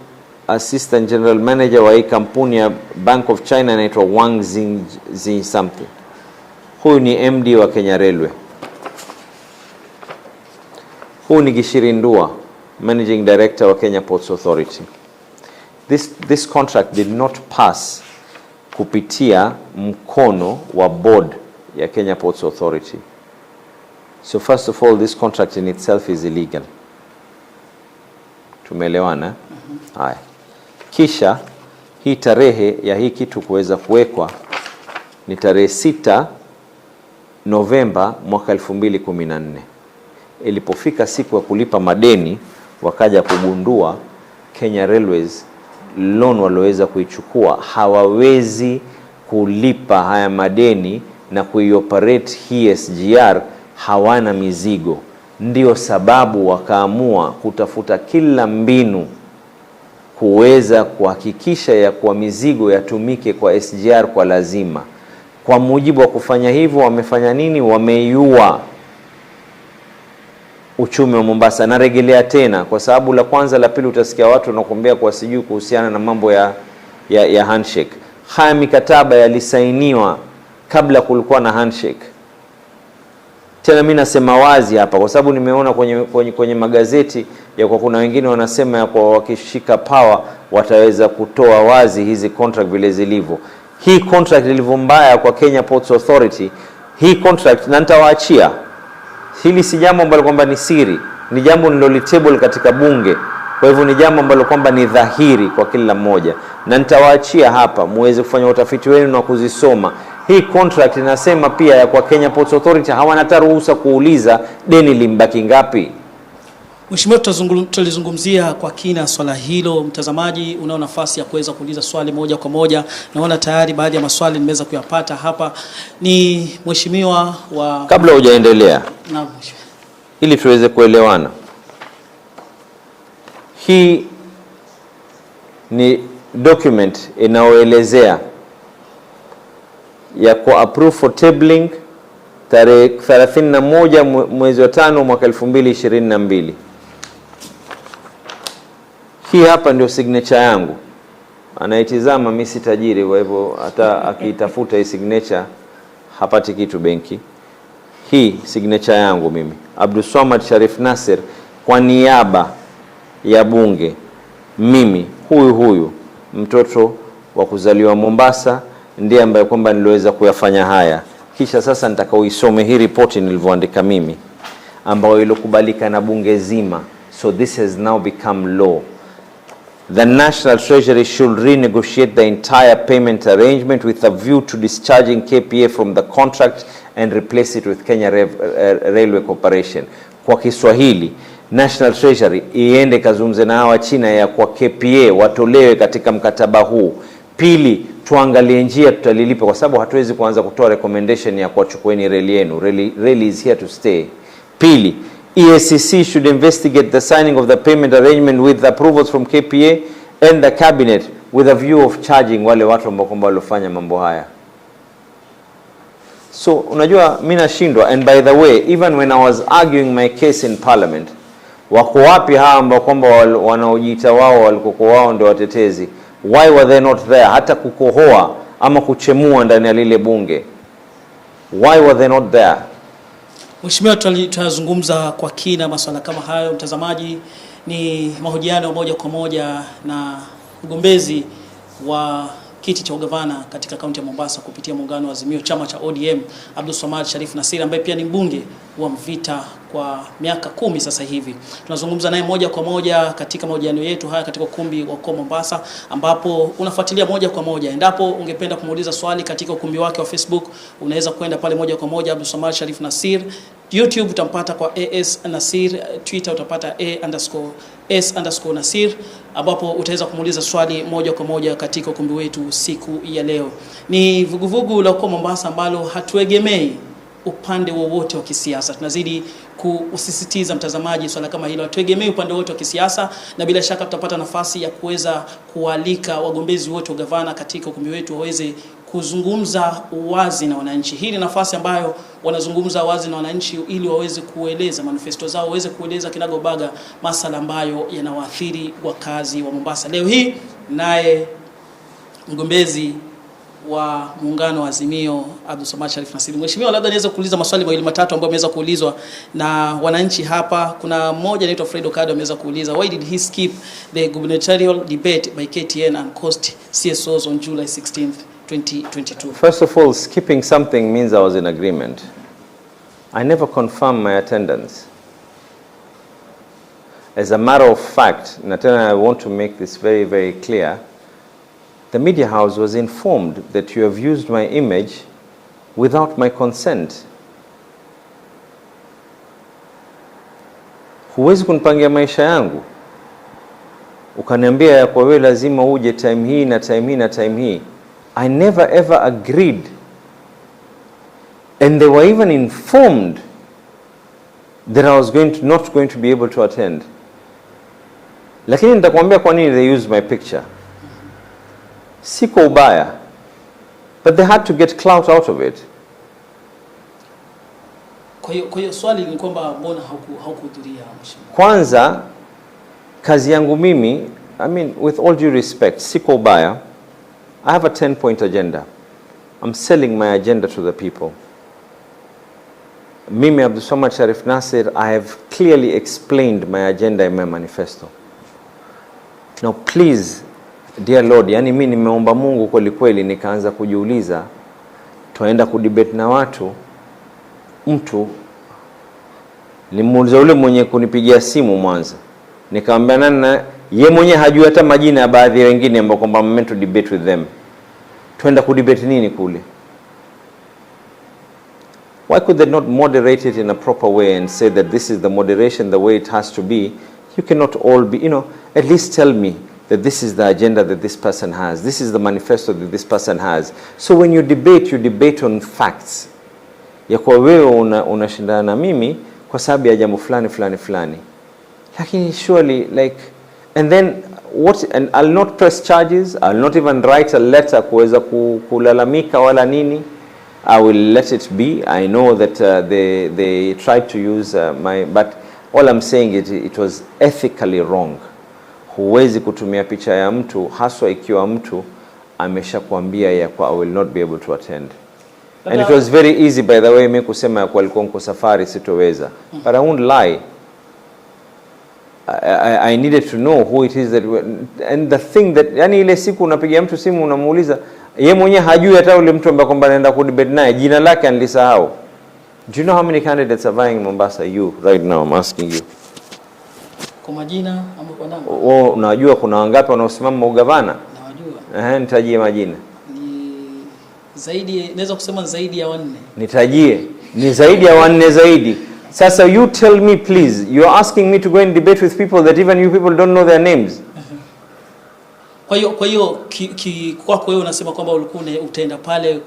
assistant general manager wa hii kampuni ya Bank of China anaitwa Wang Zing something. Huyu ni MD wa Kenya Railway. Huyu ni Gishirindua, managing director wa Kenya Ports Authority. This contract did not pass kupitia mkono wa board ya Kenya Ports Authority. So first of all, this contract in itself is illegal. Tumeelewana? Haya. Kisha hii tarehe ya hii kitu kuweza kuwekwa ni tarehe 6 Novemba mwaka 2014. Ilipofika siku ya kulipa madeni, wakaja kugundua Kenya Railways loan walioweza kuichukua hawawezi kulipa haya madeni na kuioperate hii SGR, hawana mizigo. Ndio sababu wakaamua kutafuta kila mbinu kuweza kuhakikisha ya kuwa mizigo yatumike kwa SGR kwa lazima. Kwa mujibu wa kufanya hivyo, wamefanya nini? Wameiua uchumi wa Mombasa. Narejelea tena kwa sababu la kwanza, la pili utasikia watu wanakuambia kwa sijui kuhusiana na mambo ya handshake. Haya mikataba yalisainiwa kabla kulikuwa na handshake. Tena mimi nasema wazi hapa kwa sababu nimeona kwenye magazeti ya kwa kuna wengine wanasema ya kwa wakishika power wataweza kutoa wazi hizi contract vile zilivyo. Hii contract ilivyo mbaya kwa Kenya Ports Authority, hii contract na nitawaachia. Hili si jambo ambalo kwamba ni siri, ni jambo nilolitable katika bunge. Kwa hivyo ni jambo ambalo kwamba ni dhahiri kwa kila mmoja, na nitawaachia hapa muweze kufanya utafiti wenu na kuzisoma. Hii contract inasema pia ya kwa Kenya Ports Authority hawana hata ruhusa kuuliza deni limbaki ngapi. Mheshimiwa, tutalizungumzia kwa kina swala hilo. Mtazamaji, unao nafasi ya kuweza kuuliza swali moja kwa moja. Naona tayari baadhi ya maswali nimeweza kuyapata hapa. Ni mheshimiwa wa... Kabla hujaendelea, naam, ili tuweze kuelewana, hii ni document inayoelezea ya kwa approve for tabling tarehe 31 mwezi wa 5 mwaka 2022. Hii hapa ndio signature yangu. Anaitizama, mimi si tajiri, kwa hivyo hata akiitafuta hii signature hapati kitu benki. Hii signature yangu mimi, Abdulswamad Sharif Nasir, kwa niaba ya bunge, mimi huyu mtoto wa kuzaliwa Mombasa ndiye ambaye kwamba niliweza kuyafanya haya. Kisha sasa nitakaoisome hii ripoti nilivyoandika mimi ambayo ilokubalika na bunge zima. So this has now become law. The National Treasury should renegotiate the entire payment arrangement with a view to discharging KPA from the contract and replace it with Kenya Railway Corporation. Kwa Kiswahili, National Treasury iende kazungumze na hawa China ya kwa KPA watolewe katika mkataba huu. Pili, tuangalie njia tutalilipa, kwa sababu hatuwezi kuanza kutoa recommendation ya kuwachukueni reli yenu. Reli is here to stay. Pili, EACC should investigate the signing of the payment arrangement with the approvals from KPA and the cabinet with a view of charging wale watu ambao kwamba walofanya mambo haya. So unajua mimi nashindwa. And by the way, even when I was arguing my case in parliament, wako wapi hawa ambao kwamba wanaojiita wao walikokuwa wao ndio watetezi? Why were they not there hata kukohoa ama kuchemua ndani ya lile bunge? Why were they not there? Mheshimiwa, tutazungumza kwa kina masuala kama hayo. Mtazamaji, ni mahojiano moja kwa moja na mgombezi wa kiti cha ugavana katika kaunti ya Mombasa kupitia muungano wa Azimio, chama cha ODM, Abdulswamad Sharif Nasir, ambaye pia ni mbunge wa Mvita kwa miaka 10 sasa hivi. Tunazungumza naye moja kwa moja katika mahojiano yetu haya katika ukumbi wa Okoa Mombasa, ambapo unafuatilia moja kwa moja. Endapo ungependa kumuuliza swali katika ukumbi wake wa Facebook, unaweza kwenda pale moja kwa moja Abdulswamad Sharif Nasir. YouTube utampata kwa AS Nasir, Twitter utapata A_S_Nasir, ambapo utaweza kumuuliza swali moja kwa moja katika ukumbi wetu siku ya leo. Ni vuguvugu la Okoa Mombasa ambalo hatuegemei upande wowote wa kisiasa. Tunazidi kusisitiza mtazamaji swala kama hilo, hatuegemei upande wote wa kisiasa, na bila shaka tutapata nafasi ya kuweza kualika wagombezi wote wa gavana katika ukumbi wetu waweze kuzungumza wazi na wananchi. Hii ni nafasi ambayo wanazungumza wazi na wananchi ili waweze kueleza manifesto zao, waweze kueleza kinagobaga masala ambayo yanawaathiri wakazi wa Mombasa. Leo hii naye mgombezi wa muungano wa Azimio, Abdulswamad Sharif Nasir. Mheshimiwa, labda niweze kuuliza maswali mawili matatu ambayo yameweza kuulizwa na wananchi hapa. Kuna mmoja anaitwa Fred Okado ameweza kuuliza, why did he skip the gubernatorial debate by KTN and cost CSOs on July 16th 2022? First of all, skipping something means I was in agreement. I never confirmed my attendance. as a matter of fact, Natana, I want to make this very, very clear. The media house was informed that you have used my image without my consent. Huwezi kunipangia maisha yangu ukaniambia ya kwa wewe lazima uje time hii na time hii na time hii. I never ever agreed, and they were even informed that I was not going to be able to attend. Lakini nitakwambia kwa nini they used my picture. Siko ubaya, but they had to get clout out of it. Kwa hiyo swali ni kwamba mbona haukuhudhuria mheshimiwa? Kwanza kazi yangu mimi, I mean with all due respect, siko ubaya. I have a 10-point agenda. I'm selling my agenda to the people. Mimi Abdul Samad Sharif Nasir, I have clearly explained my agenda in my manifesto. Now please, dear Lord, yani mimi nimeomba Mungu kweli kweli, nikaanza kujiuliza tunaenda kudebate na watu. Mtu nimuuliza ule mwenye kunipigia simu mwanzo, nikamwambia nani, yeye mwenyewe hajui hata majina ya baadhi ya wengine ambao kwamba I'm meant to debate with them. Tuenda kudebate nini kule? Why could they not moderate it in a proper way and say that this is the moderation, the way it has to be? You cannot all be, at least tell me that this is the agenda that this person has. This is the manifesto that this person has. So when you debate on facts. Ya kwa wewe unashindana na mimi kwa sababu ya jambo fulani. Lakini surely and then what, and I'll not press charges, I'll not even write a letter kuweza kulalamika wala nini. I will let it be. I know that they tried to use but all I'm saying it was ethically wrong. Huwezi kutumia picha ya mtu haswa ikiwa mtu ameshakwambia ya kwa I will not be able to attend. And it was very easy, by the way, mimi kusema ya kwa alikuwa niko safari sitoweza. But I won't lie. I needed to know who it is that, and the thing that, yani ile siku unapigia mtu simu unamuuliza, yeye mwenyewe hajui hata ule mtu ambaye kwamba anaenda kudebate naye, jina lake anilisahau. Do you know how many candidates are vying in Mombasa? You, right now, I'm asking you. Kwa majina ama kwa namba? Unajua kuna wangapi wanaosimama ugavana? Nawajua. Nitajie majina. Zaidi, naweza kusema zaidi ya 4. Nitajie. Ni zaidi ya 4 zaidi. Sasa you tell me please, you are asking me to go and debate with people that even you people don't know their names. Kwa hiyo kwako wewe unasema kwamba ulikuwa utaenda pale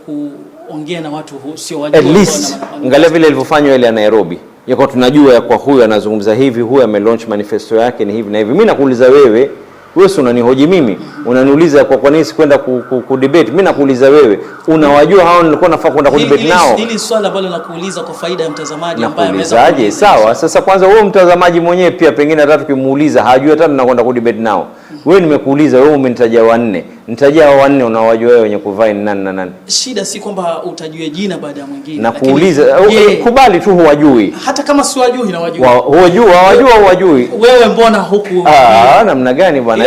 kuongea na watu sio wajua. At least angalia vile ilivyofanywa ile ya Nairobi. Yako tunajua ya kwa huyu anazungumza hivi, huyu amelaunch manifesto yake ni hivi na hivi. Mimi nakuuliza wewe si unanihoji mimi, unaniuliza kwa nini sikwenda ku debate. Mimi nakuuliza wewe, unawajua hao nilikuwa nafaa kwenda ku debate nao? Hili swali ambalo nakuuliza kwa faida ya mtazamaji ambaye ameweza kuulizaje. Sawa, sasa kwanza wewe mtazamaji mwenyewe pia pengine hata tukimuuliza hajui hata tunakwenda ku debate nao. Wewe nimekuuliza, wewe umenitajia 4. Nitajia hao 4 unawajua wewe wenye kuvaa ni nani na nani? Shida si kwamba utajue jina baada ya mwingine. Nakuuliza, kubali tu huwajui. Hata kama si wajui na wajui. Hawajui huwajui. Wewe mbona huku? Namna gani bwana?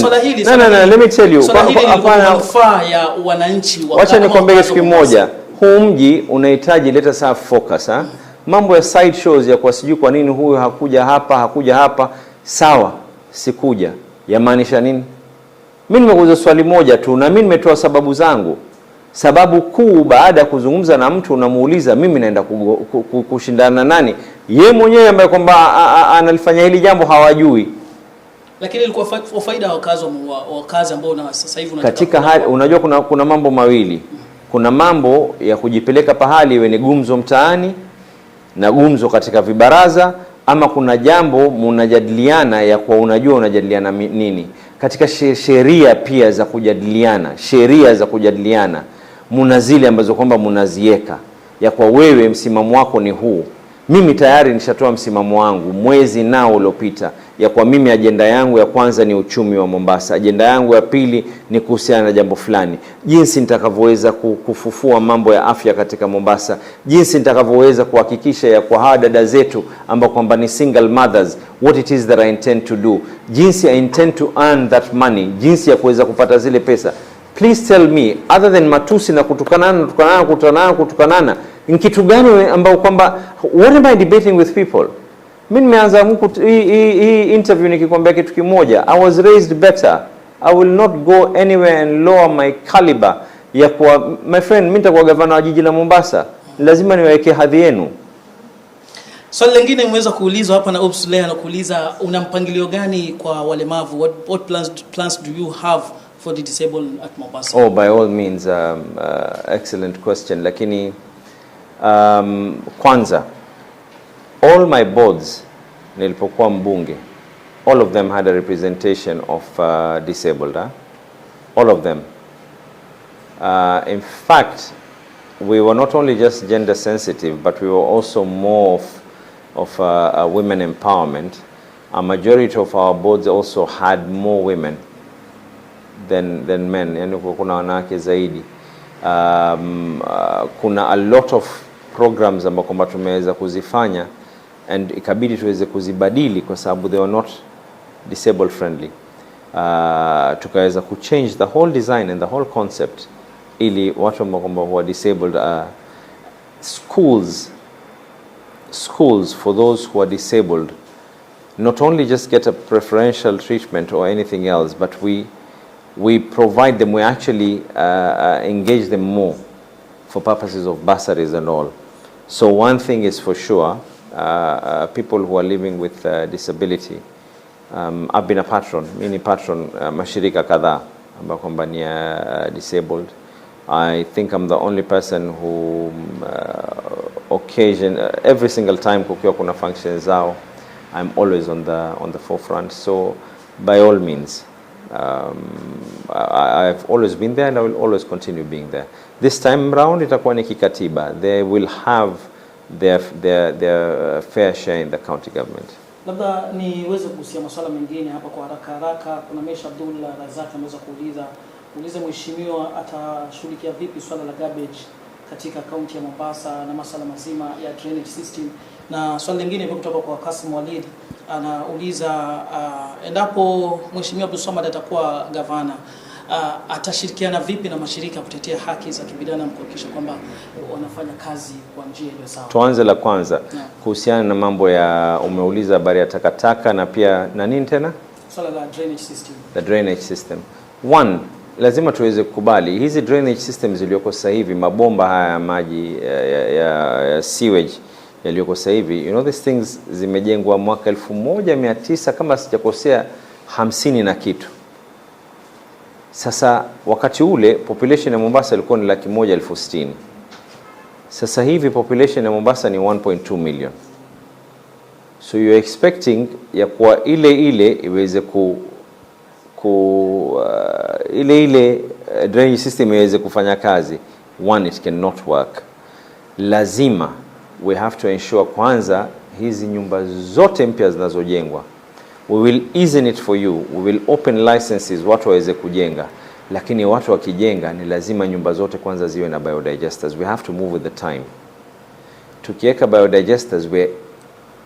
Swala hili. No, let me tell you. Kwa manufaa ya wananchi wa. Wacha nikwambie siku moja. Huu mji unahitaji let us have focus, Mambo ya side shows ya kwa sijui kwa nini huyu hakuja hapa. Sawa, sikuja. Yamaanisha nini? Mimi nimekuuliza swali moja tu na mimi nimetoa sababu zangu. Sababu kuu baada ya kuzungumza na mtu unamuuliza mimi naenda kushindana nani? Yeye mwenyewe ambaye kwamba analifanya hili jambo hawajui. Lakini ilikuwa faida ya wakazi ambao na sasa hivi katika hali unajua kuna mambo mawili. Kuna mambo ya kujipeleka pahali iwe ni gumzo mtaani na gumzo katika vibaraza, ama kuna jambo mnajadiliana ya kwa unajua unajadiliana nini. Katika sheria pia za kujadiliana muna zile ambazo kwamba mnazieka ya kwa wewe msimamo wako ni huu. Mimi tayari nishatoa msimamo wangu mwezi nao uliopita ya kwa mimi ajenda yangu ya kwanza ni uchumi wa Mombasa. Ajenda yangu ya pili ni kuhusiana na jambo fulani. Jinsi nitakavyoweza kufufua mambo ya afya katika Mombasa. Jinsi nitakavyoweza kuhakikisha ya kwa hawa dada zetu ambao kwamba ni single mothers, what it is that I intend to do. Jinsi I intend to earn that money. Jinsi ya kuweza kupata zile pesa. Please tell me, other than matusi na kutukanana, ni kitu gani ambao kwamba what am I debating with people? Mimi nimeanza hii interview nikikwambia kitu kimoja, I was raised better. I will not go anywhere and lower my caliber ya kwa my friend, mimi nitakuwa gavana wa jiji la Mombasa, lazima niweke hadhi yenu. Swali lingine nimeweza kuulizwa hapa na Ops Lea na kuuliza una mpangilio gani kwa walemavu? What plans do you have for the disabled at Mombasa? Oh, by all means, excellent question. Lakini kwanza, all my boards nilipokuwa mbunge, all of them had a representation of disabled. All of them. In fact, we were not only just gender sensitive, but we were also more of women empowerment. A majority of our boards also had more women than men. Yani kuna wanawake zaidi. Kuna a lot of programs ambao kwamba tumeweza kuzifanya and ikabidi tuweze kuzibadili kwa sababu they were not disabled friendly. Tukaweza kuchange the whole design and the whole concept ili watu ambao kwamba who are disabled, schools for those who are disabled not only just get a preferential treatment or anything else, but we provide them, we actually engage them more for purposes of bursaries and all. So one thing is for sure, people who are living with disability, I've been a patron, mini patron mashirika kadhaa ambao kwamba ni disabled. I think I'm the only person who every single time kukiwa kuna functions zao, I'm always on the forefront. So by all means, I've always been there and I will always continue being there. This time round itakuwa ni kikatiba. They will have their fair share in the county government. Labda niweze kuhusia masuala mengine hapa kwa haraka. Kuna Mesha Abdullah Razak ameweza kuuliza mheshimiwa atashughulikia vipi swala la garbage katika kaunti ya Mombasa na masuala mazima ya drainage system. Na swali lingine kutoka kwa Kasim Walid anauliza endapo mheshimiwa Abdulswamad atakuwa gavana, atashirikiana vipi na mashirika kutetea haki za kibinadamu kuhakikisha kwamba wanafanya kazi kwa njia iliyo sawa? Tuanze la kwanza kuhusiana na mambo ya umeuliza habari ya takataka na pia na nini tena? Swala la drainage system. The drainage system. One, lazima tuweze kukubali hizi drainage systems zilizoko sasa hivi, mabomba haya ya maji ya sewage yaliyoko sasa hivi, you know, these things zimejengwa mwaka 1900 kama sijakosea 50 na kitu. Sasa wakati ule population ya Mombasa ilikuwa ni 160,000. Sasa hivi population ya Mombasa ni 1.2 million. So you're expecting ya kuwa ile iweze drainage system iweze kufanya kazi. One, it cannot work. Lazima we have to ensure kwanza hizi nyumba zote mpya zinazojengwa, we will ease it for you, we will open licenses watu waweze kujenga, lakini watu wakijenga ni lazima nyumba zote kwanza ziwe na biodigesters. We have to move with the time. Tukiweka biodigesters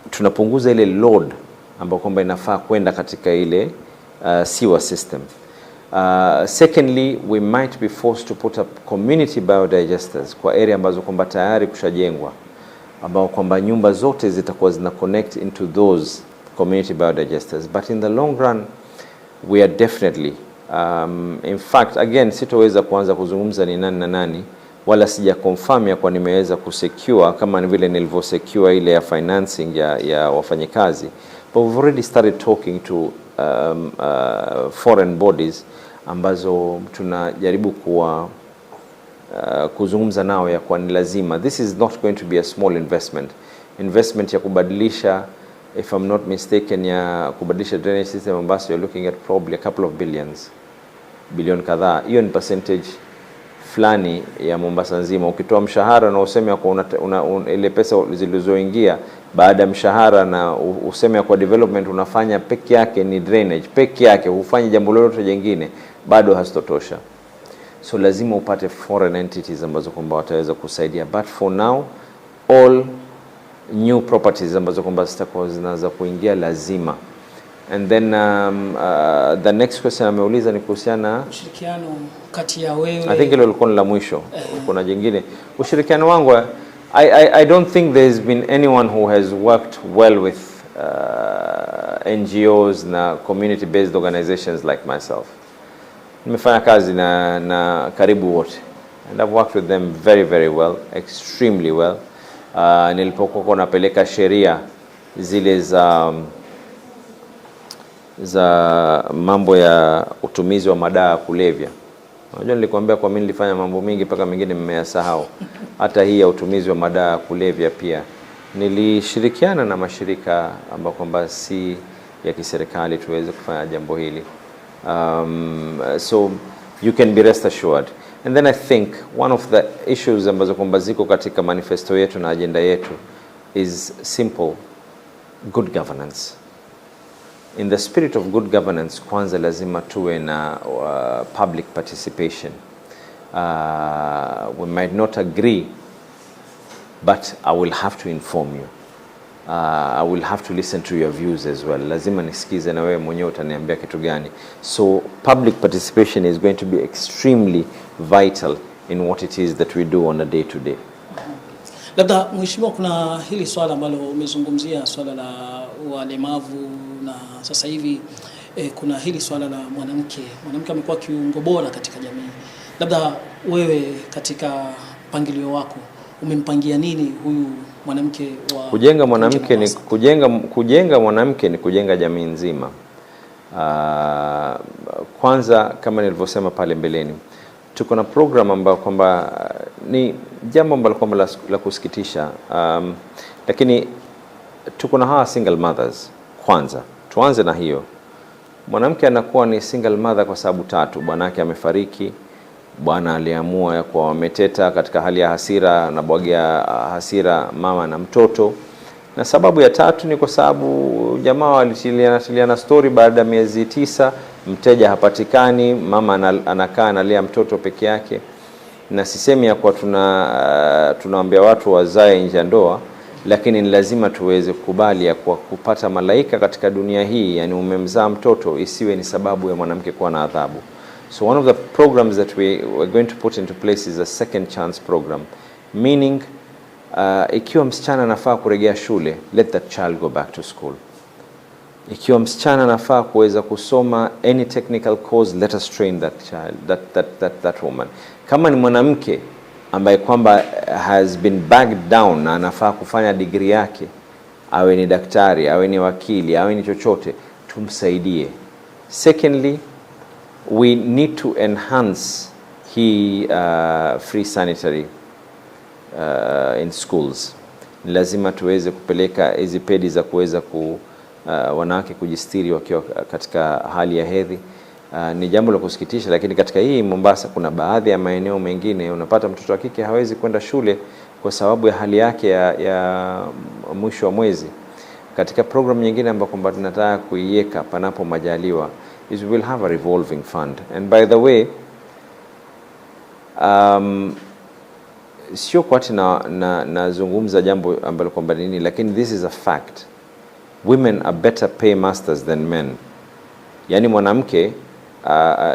tunapunguza ile load ambayo kwamba inafaa kwenda katika ile sewer system. Secondly, we might be forced to put up community biodigesters kwa area ambazo kwamba tayari kushajengwa, ambao kwamba nyumba zote zitakuwa zina connect into those community biodigesters. But in the long run, we are definitely in fact, again, sitoweza kuanza kuzungumza ni nani na nani, wala sija confirm ya kwa nimeweza kusecure kama vile nilivyo secure ile ya financing ya wafanyikazi, but we've already started talking to foreign bodies ambazo tunajaribu kuzungumza nao ya kwa ni lazima. This is not going to be a small investment ya kubadilisha, if I'm not mistaken, ya kubadilisha drainage system Mombasa, you're looking at probably a couple of billion kadhaa. Hiyo ni percentage fulani ya Mombasa nzima. Ukitoa mshahara na useme kwa ile pesa zilizoingia baada ya mshahara na useme kwa development unafanya peke yake ni drainage peke yake, hufanyi jambo lolote jingine, bado hasitotosha. So lazima upate foreign entities ambazo kwamba wataweza kusaidia. But for now, all new properties ambazo kwamba zitakuwa zinaanza kuingia lazima. And then the next question ameuliza ni kuhusiana ushirikiano kati ya wewe. I think ile ilikuwa la mwisho. Kuna jingine. Ushirikiano wangu, I don't think there's been anyone who has worked well with NGOs na community based organizations like myself. Nimefanya kazi na karibu wote, and I've worked with them very very well, extremely well. Nilipokuwa napeleka sheria zile za mambo ya utumizi wa madawa ya kulevya. Unajua nilikwambia kwa mimi nilifanya mambo mingi mpaka mengine mmeyasahau. Hata hii ya utumizi wa madawa ya kulevya pia nilishirikiana na mashirika ambayo kwamba si ya kiserikali tuweze kufanya jambo hili. So you can be rest assured. And then I think one of the issues ambazo kwamba ziko katika manifesto yetu na agenda yetu is simple: good governance. In the spirit of good governance, kwanza lazima tuwe na public participation. We might not agree, but I will have to inform you. I will have to listen to your views as well. Lazima nisikize na wewe mwenyewe utaniambia kitu gani. So public participation is going to be extremely vital in what it is that we do on a day to day. Labda mheshimiwa, kuna hili swala ambalo umezungumzia, swala la walemavu, na sasa hivi kuna hili swala la mwanamke. Mwanamke amekuwa kiungo bora katika jamii. Labda wewe katika pangilio wako umempangia nini huyu mwanamke wa kujenga mwanamke? Ni kujenga mwanamke ni kujenga jamii nzima. Kwanza kama nilivyosema pale mbeleni, tuko na program ambayo kwamba ni jambo ambalo kwamba la kusikitisha, lakini tuko na hawa single mothers. Kwanza tuanze na hiyo. Mwanamke anakuwa ni single mother kwa sababu tatu: bwanake amefariki, bwana aliamua ya kuwa wameteta katika hali ya hasira na bwagia hasira mama na mtoto, na sababu ya tatu ni kwa sababu jamaa walitiliana story baada ya miezi 9, mteja hapatikani, mama anakaa analea mtoto peke yake. Na sisemi ya kwa tunaambia watu wazae nje ndoa, lakini ni lazima tuweze kukubali ya kwa kupata malaika katika dunia hii, yani umemzaa mtoto, isiwe ni sababu ya mwanamke kuwa na adhabu. So one of the programs that we're going to put into place is a second chance program, meaning ikiwa msichana anafaa kurejea shule, let that child go back to school. Ikiwa msichana anafaa kuweza kusoma any technical course, let us train that child, that woman. Kama ni mwanamke ambaye kwamba has been backed down na anafaa kufanya degree yake, awe ni daktari, awe ni wakili, awe ni chochote, tumsaidie. Secondly, we need to enhance free sanitary in schools. Lazima tuweze kupeleka hizi pedi za kuweza wanawake kujistiri wakiwa katika hali ya hedhi. Ni jambo la kusikitisha, lakini katika hii Mombasa kuna baadhi ya maeneo mengine unapata mtoto wa kike hawezi kwenda shule kwa sababu ya hali yake ya mwisho wa mwezi. Katika program nyingine ambayo kwamba tunataka kuiweka panapo majaliwa is we will have a revolving fund. And by the way, sio kwa ati nazungumza jambo ambalo kwamba nini, lakini this is a fact. Women are better paymasters than men. Yani mwanamke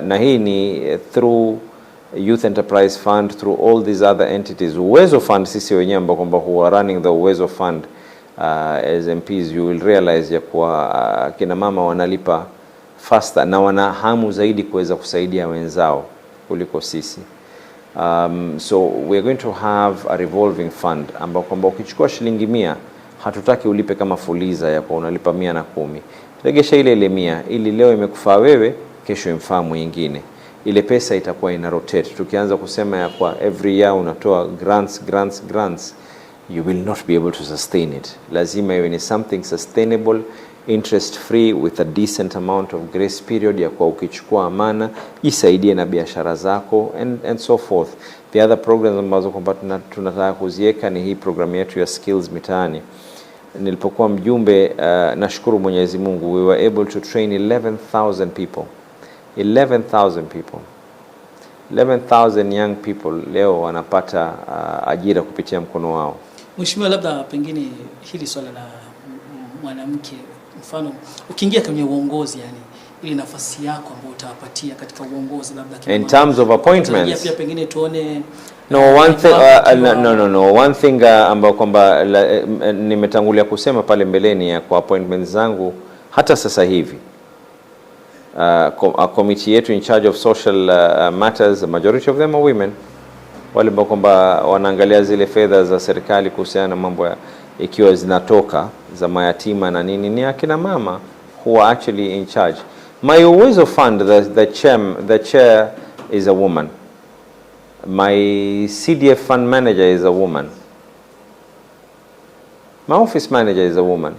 na hii ni through Youth Enterprise Fund, through all these other entities. Uwezo Fund sisi wenyewe ambao kwamba who are running the Uwezo Fund as MPs, you will realize ya kuwa kina mama wanalipa faster na wana hamu zaidi kuweza kusaidia wenzao kuliko sisi. So we are going to have a revolving fund ambao kwamba ukichukua shilingi 100 hatutaki ulipe kama fuliza ya kwa unalipa 110. Regesha ile 100 ili leo imekufaa wewe, kesho imfaa mwingine. Ile pesa itakuwa ina rotate. Tukianza kusema ya kwa every year unatoa grants, you will not be able to sustain it. Lazima iwe ni something sustainable, interest free, with a decent amount of grace period ya kwa ukichukua amana jisaidie na biashara zako and so forth. The other programs ambazo kwamba tunataka kuziweka ni hii program yetu ya skills mitaani. Nilipokuwa mjumbe, nashukuru Mwenyezi Mungu, we were able to train 11,000 people. 11,000 young people leo wanapata ajira kupitia mkono wao. Mheshimiwa, labda pengine hili swala la mwanamke, mfano ukiingia kwenye uongozi, yani ile nafasi yako ambayo utawapatia katika uongozi labda in terms of appointments? Pia pengine tuone one thing ambao kwamba nimetangulia kusema pale mbeleni ya kwa appointments zangu hata sasa hivi, committee yetu in charge of social matters, the majority of them are women, wale ambao kwamba wanaangalia zile fedha za serikali kuhusiana na mambo ikiwa zinatoka za mayatima na nini, ni akina mama who are actually in charge. My Uwezo Fund, the chair is a woman. My CDF fund manager is a woman. My office manager is a woman.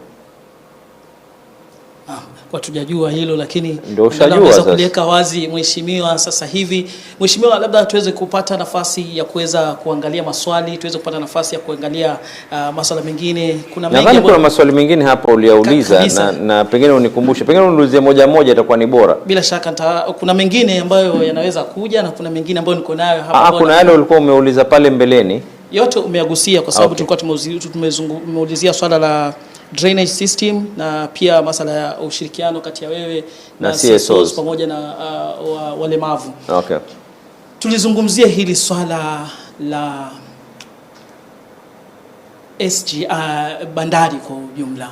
Hatujajua hilo, lakini ndio ushajua kuliweka wazi mheshimiwa sasa hivi. Mheshimiwa, labda tuweze kupata nafasi ya kuweza kuangalia maswali, tuweze kupata nafasi ya kuangalia masuala mengine. Nadhani kuna maswali mengine hapo uliyouliza na pengine unikumbushe, pengine uniulizie moja itakuwa ni bora. Bila shaka kuna mengine ambayo yanaweza kuja na kuna mengine ambayo niko nayo hapa. Kuna yale ulikuwa umeuliza pale mbeleni. Yote umeagusia kwa sababu tulikuwa tumeulizia swala la drainage system na pia masala ya ushirikiano kati ya wewe na CSOs pamoja na walemavu. Okay. Tulizungumzia hili swala la bandari kwa ujumla.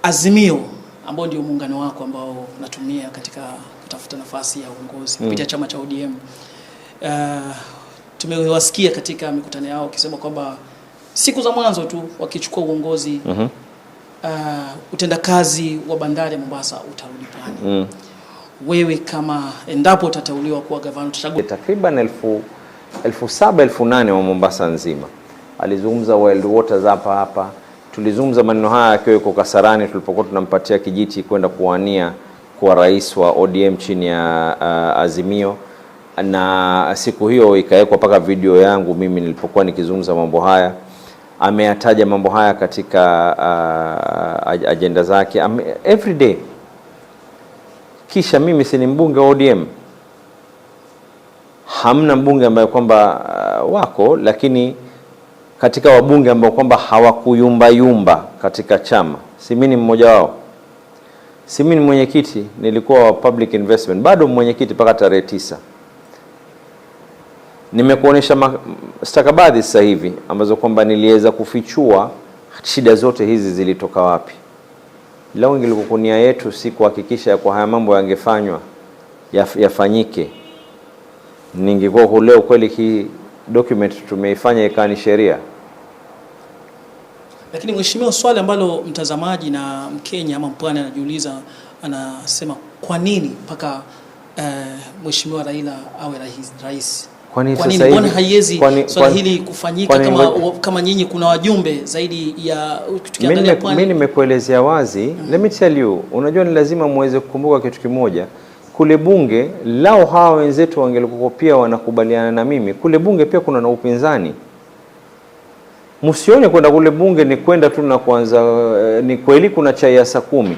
Azimio ambao ndio muungano wako ambao unatumia katika kutafuta nafasi ya uongozi kupitia chama cha ODM. Tumewasikia katika mikutano yao wakisema kwamba siku za mwanzo tu wakichukua uongozi utendakazi wa bandari ya Mombasa utarudi pwani. Wewe kama endapo utateuliwa kuwa gavana, utachagua takriban 7,000-8,000 wa Mombasa nzima. Alizungumza Wild Waters hapa. Tulizungumza maneno haya akiwa yuko Kasarani tulipokuwa tunampatia kijiti kwenda kuwania kuwa rais wa ODM chini ya Azimio, na siku hiyo ikawekwa paka video yangu mimi nilipokuwa nikizungumza mambo haya. Ameyataja mambo haya katika agenda zake every day. Kisha mimi si ni mbunge wa ODM. Hamna mbunge ambaye kwamba wako, lakini katika wabunge ambao kwamba hawakuyumba katika chama, si mimi mmoja wao. Si mimi mwenyekiti, nilikuwa wa public investment, bado mwenyekiti mpaka tarehe 9. Nimekuonesha stakabadhi sasa hivi ambazo kwamba niliweza kufichua shida zote hizi zilitoka wapi. Lao ingilikuwa nia yetu si kuhakikisha kwa haya mambo yangefanywa yafanyike, ningekuwa leo kweli hii document tumeifanya ikani sheria. Lakini mheshimiwa, swali ambalo mtazamaji na Mkenya ama Mpwani anajiuliza, anasema kwa nini mpaka mheshimiwa Raila awe rais? Kwa nini mbona haiwezi swali hili kufanyika kama nyinyi kuna wajumbe zaidi ya tukiangalia Pwani? Mimi nimekuelezea wazi. Let me tell you, unajua ni lazima muweze kukumbuka kitu kimoja. Kule bunge lao hawa wenzetu wangelikuwa pia wanakubaliana na mimi. Kule bunge pia kuna na upinzani. Msione kwenda kule bunge ni kwenda tu na kwanza ni kweli kuna chai ya saa 10,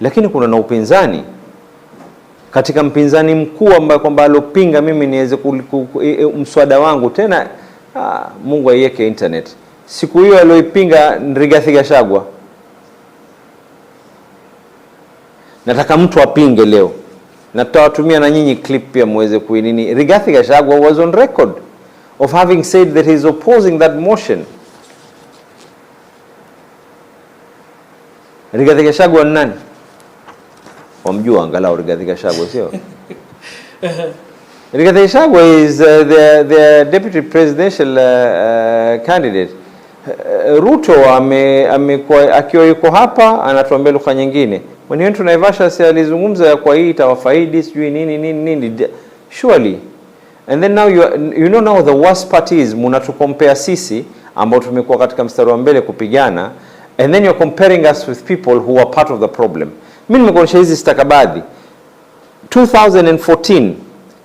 lakini kuna na upinzani. Katika mpinzani mkuu ambaye kwamba alopinga mimi niweze mswada wangu tena, Mungu aiweke internet. Siku hiyo alioipinga Rigathi Gachagua. Nataka mtu apinge leo. Na tutawatumia na nyinyi clip pia muweze kuinini. Rigathi Gachagua was on record of having said that he is opposing that motion. Rigathi Gachagua ni nani? Wamjua angalau Rigathi Gachagua, sio? Rigathi Gachagua is the deputy presidential candidate. Ruto akiwa yuko hapa anatuambia lugha nyingine. When went to Naivasha alizungumza kwa hii itawafaidi sijui nini. Surely. And then now you know now the worst part is mnatucompare sisi ambao tumekuwa katika mstari wa mbele kupigana, and then you're comparing us with people who are part of the problem. Mimi nimekuonyesha hizi stakabadhi 2014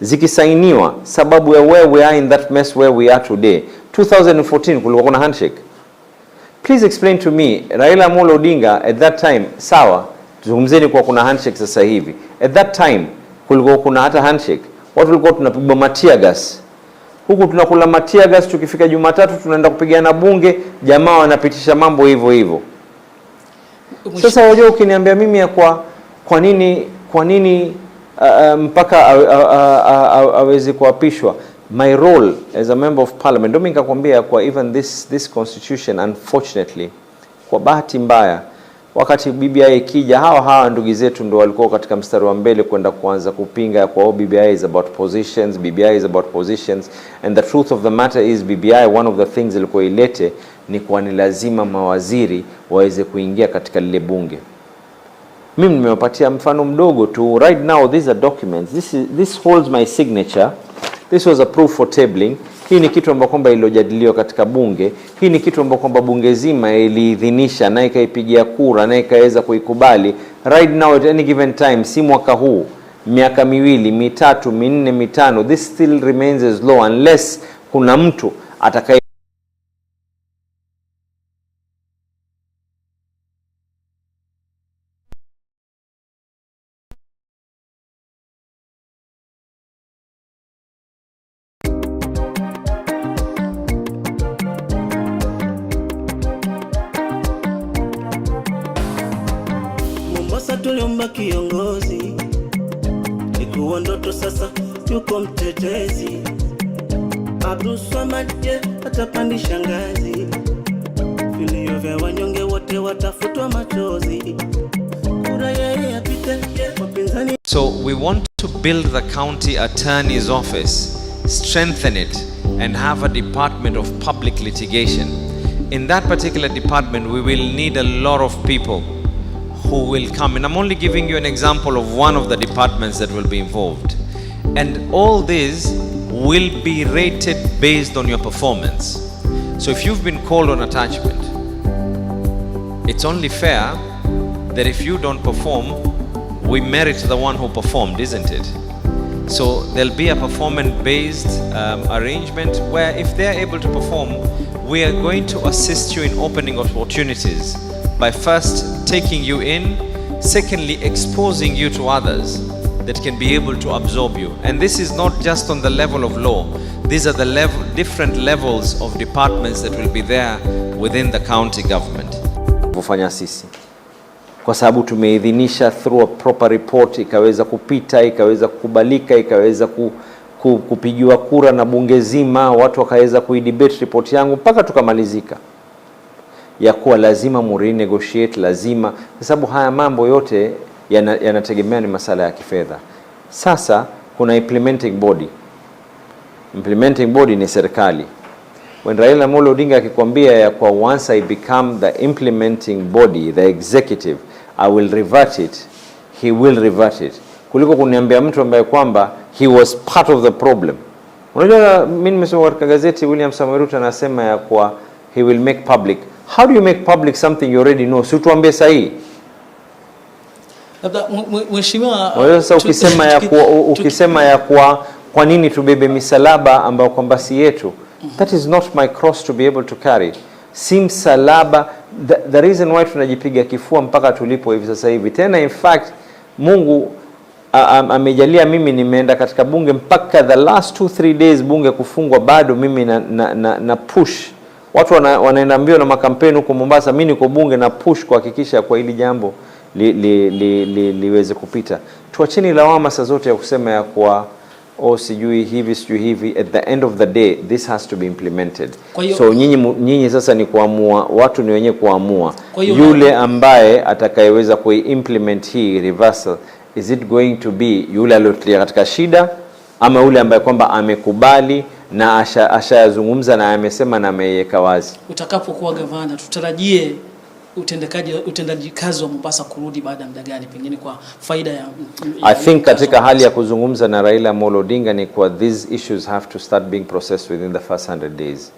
zikisainiwa, sababu ya where we are in that mess where we are today. 2014 kulikuwa kuna handshake. Please explain to me, Raila Amolo Odinga at that time, sawa, tuzungumzeni kwa kuna handshake sasa hivi. At that time kulikuwa kuna hata handshake. Watu walikuwa tunapigwa matia gas. Huku tunakula matia gas, tukifika Jumatatu tunaenda kupigana bunge, jamaa wanapitisha mambo hivyo hivyo. Sasa wajua ukiniambia mimi ya kwa nini kwa nini mpaka aweze kuapishwa? My role as a member of parliament, ndio nikakwambia kwa even this constitution, unfortunately, kwa bahati mbaya, wakati BBI ikija, hawa ndugu zetu ndio walikuwa katika mstari wa mbele kwenda kuanza kupinga kwa BBI is about positions, BBI is about positions. And the truth of the matter is BBI, one of the things ilikuwa ilete ni kwa ni lazima mawaziri waweze kuingia katika lile bunge. Mimi nimewapatia mfano mdogo tu. Right now these are documents. This holds my signature. This was approved for tabling. Hii ni kitu ambacho kwamba ilojadiliwa katika bunge. Hii ni kitu ambacho kwamba bunge zima iliidhinisha na ikaipigia kura na ikaweza kuikubali. Right now at any given time, si mwaka huu, miaka 2, 3, 4, 5, this still remains as law unless kuna mtu atakaye Mombasa tuliomba kiongozi, ikuwa ndoto sasa yuko mtetezi. Abdul Swamad atapandisha ngazi, vilio vya wanyonge wote watafutwa machozi. Kura yeye apite wapinzani. So we want to build the county attorney's office, strengthen it, and have a department of public litigation. In that particular department we will need a lot of people who will come, and I'm only giving you an example of one of the departments that will be involved, and all these will be rated based on your performance. So if you've been called on attachment, it's only fair that if you don't perform, we merit the one who performed, isn't it? So there'll be a performance based arrangement where if they're able to perform, we are going to assist you in opening opportunities by first taking you in, secondly exposing you to others that can be able to absorb you. And this is not just on the level of law. These are the different levels of departments that will be there within the county government. Kufanya sisi kwa sababu tumeidhinisha through a proper report, ikaweza kupita, ikaweza kukubalika, ikaweza kupigiwa kura na bunge zima, watu wakaweza kuidebate report yangu mpaka tukamalizika, ya kuwa lazima murenegotiate, lazima, kwa sababu haya mambo yote yanategemea ni masala ya kifedha. Sasa kuna implementing body. Implementing body ni serikali. When Raila Amolo Odinga akikwambia ya kwa once I become the implementing body, the executive, I will revert it, he will revert it. Kuliko kuniambia mtu ambaye kwamba he was part of the problem. Unajua mimi nimesoma katika gazeti William Samoei Ruto anasema ya kwa he will make public. How do you make public something you already know? Si tuambie sahihi. Labda mheshimiwa, sasa ukisema ya kwa nini tubebe misalaba ambayo kwamba si yetu? That is not my cross to be able to carry. Si msalaba. The reason why tunajipiga kifua mpaka tulipo hivi sasa hivi. Tena in fact Mungu amejalia mimi nimeenda katika bunge mpaka the last 2-3 days bunge kufungwa, bado mimi na push. Watu wanaenda mbio na makampeni huko Mombasa, mimi niko bunge na push kuhakikisha kwa hili jambo liweze kupita. Tuacheni lawama saa zote ya kusema ya kwa sijui hivi. At the end of the day this has to be implemented. So nyinyi sasa ni kuamua, watu ni wenyewe kuamua yule ambaye atakayeweza kuimplement hii reversal. Is it going to be yule aliyotia katika shida, ama yule ambaye kwamba amekubali na ashayazungumza na amesema na ameiweka wazi? Utakapokuwa gavana tutarajie utendaji kazi wa Mombasa kurudi baada ya muda gani, pengine kwa faida ya I think katika hali ya kuzungumza na Raila Amolo Odinga ni kwa these issues have to start being processed within the first 100 days.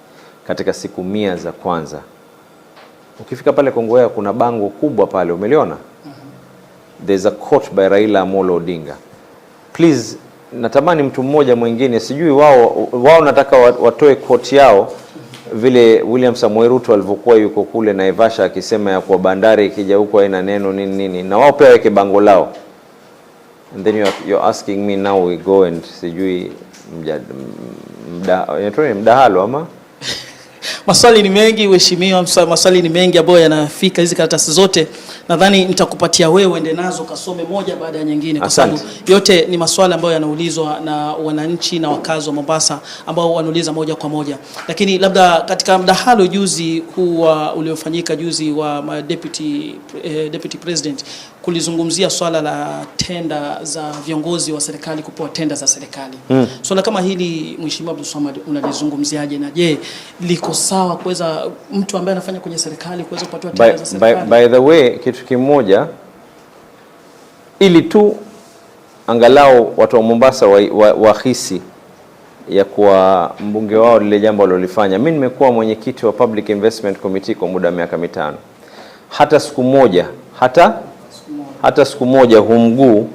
Katika siku 100 za kwanza. Ukifika pale Kongowea kuna bango kubwa pale, umeliona? There's a quote by Raila Amolo Odinga. Please, natamani mtu mmoja mwingine, sijui wao nataka watoe quote yao vile William Samoei Ruto alivyokuwa yuko kule Naivasha akisema ya kwa bandari ikija huko haina neno nini, na wao pia weke bango lao. And then you're asking me now we go and sijui mdahalo ama Maswali ni mengi mheshimiwa, maswali ni mengi ambayo yanafika. Hizi karatasi zote nadhani nitakupatia wewe ende nazo kasome moja baada ya nyingine, kwa sababu yote ni maswali ambayo yanaulizwa na wananchi na wakazi wa Mombasa ambao wanauliza moja kwa moja. Lakini labda katika mdahalo juzi huu uliofanyika juzi wa deputy president, kulizungumzia swala la tenda za viongozi wa serikali kupewa tenda za serikali. Swala kama hili mheshimiwa Abdul Swamad unalizungumziaje, na je liko sawa kuweza mtu ambaye anafanya kwenye serikali kuweza kupatiwa tenda za serikali? By the way, kitu kimoja ili tu angalau watu wa Mombasa wahisi ya kuwa mbunge wao lile jambo alilofanya. Mimi nimekuwa mwenyekiti wa Public Investment Committee kwa muda wa miaka 5. Hata siku moja mguu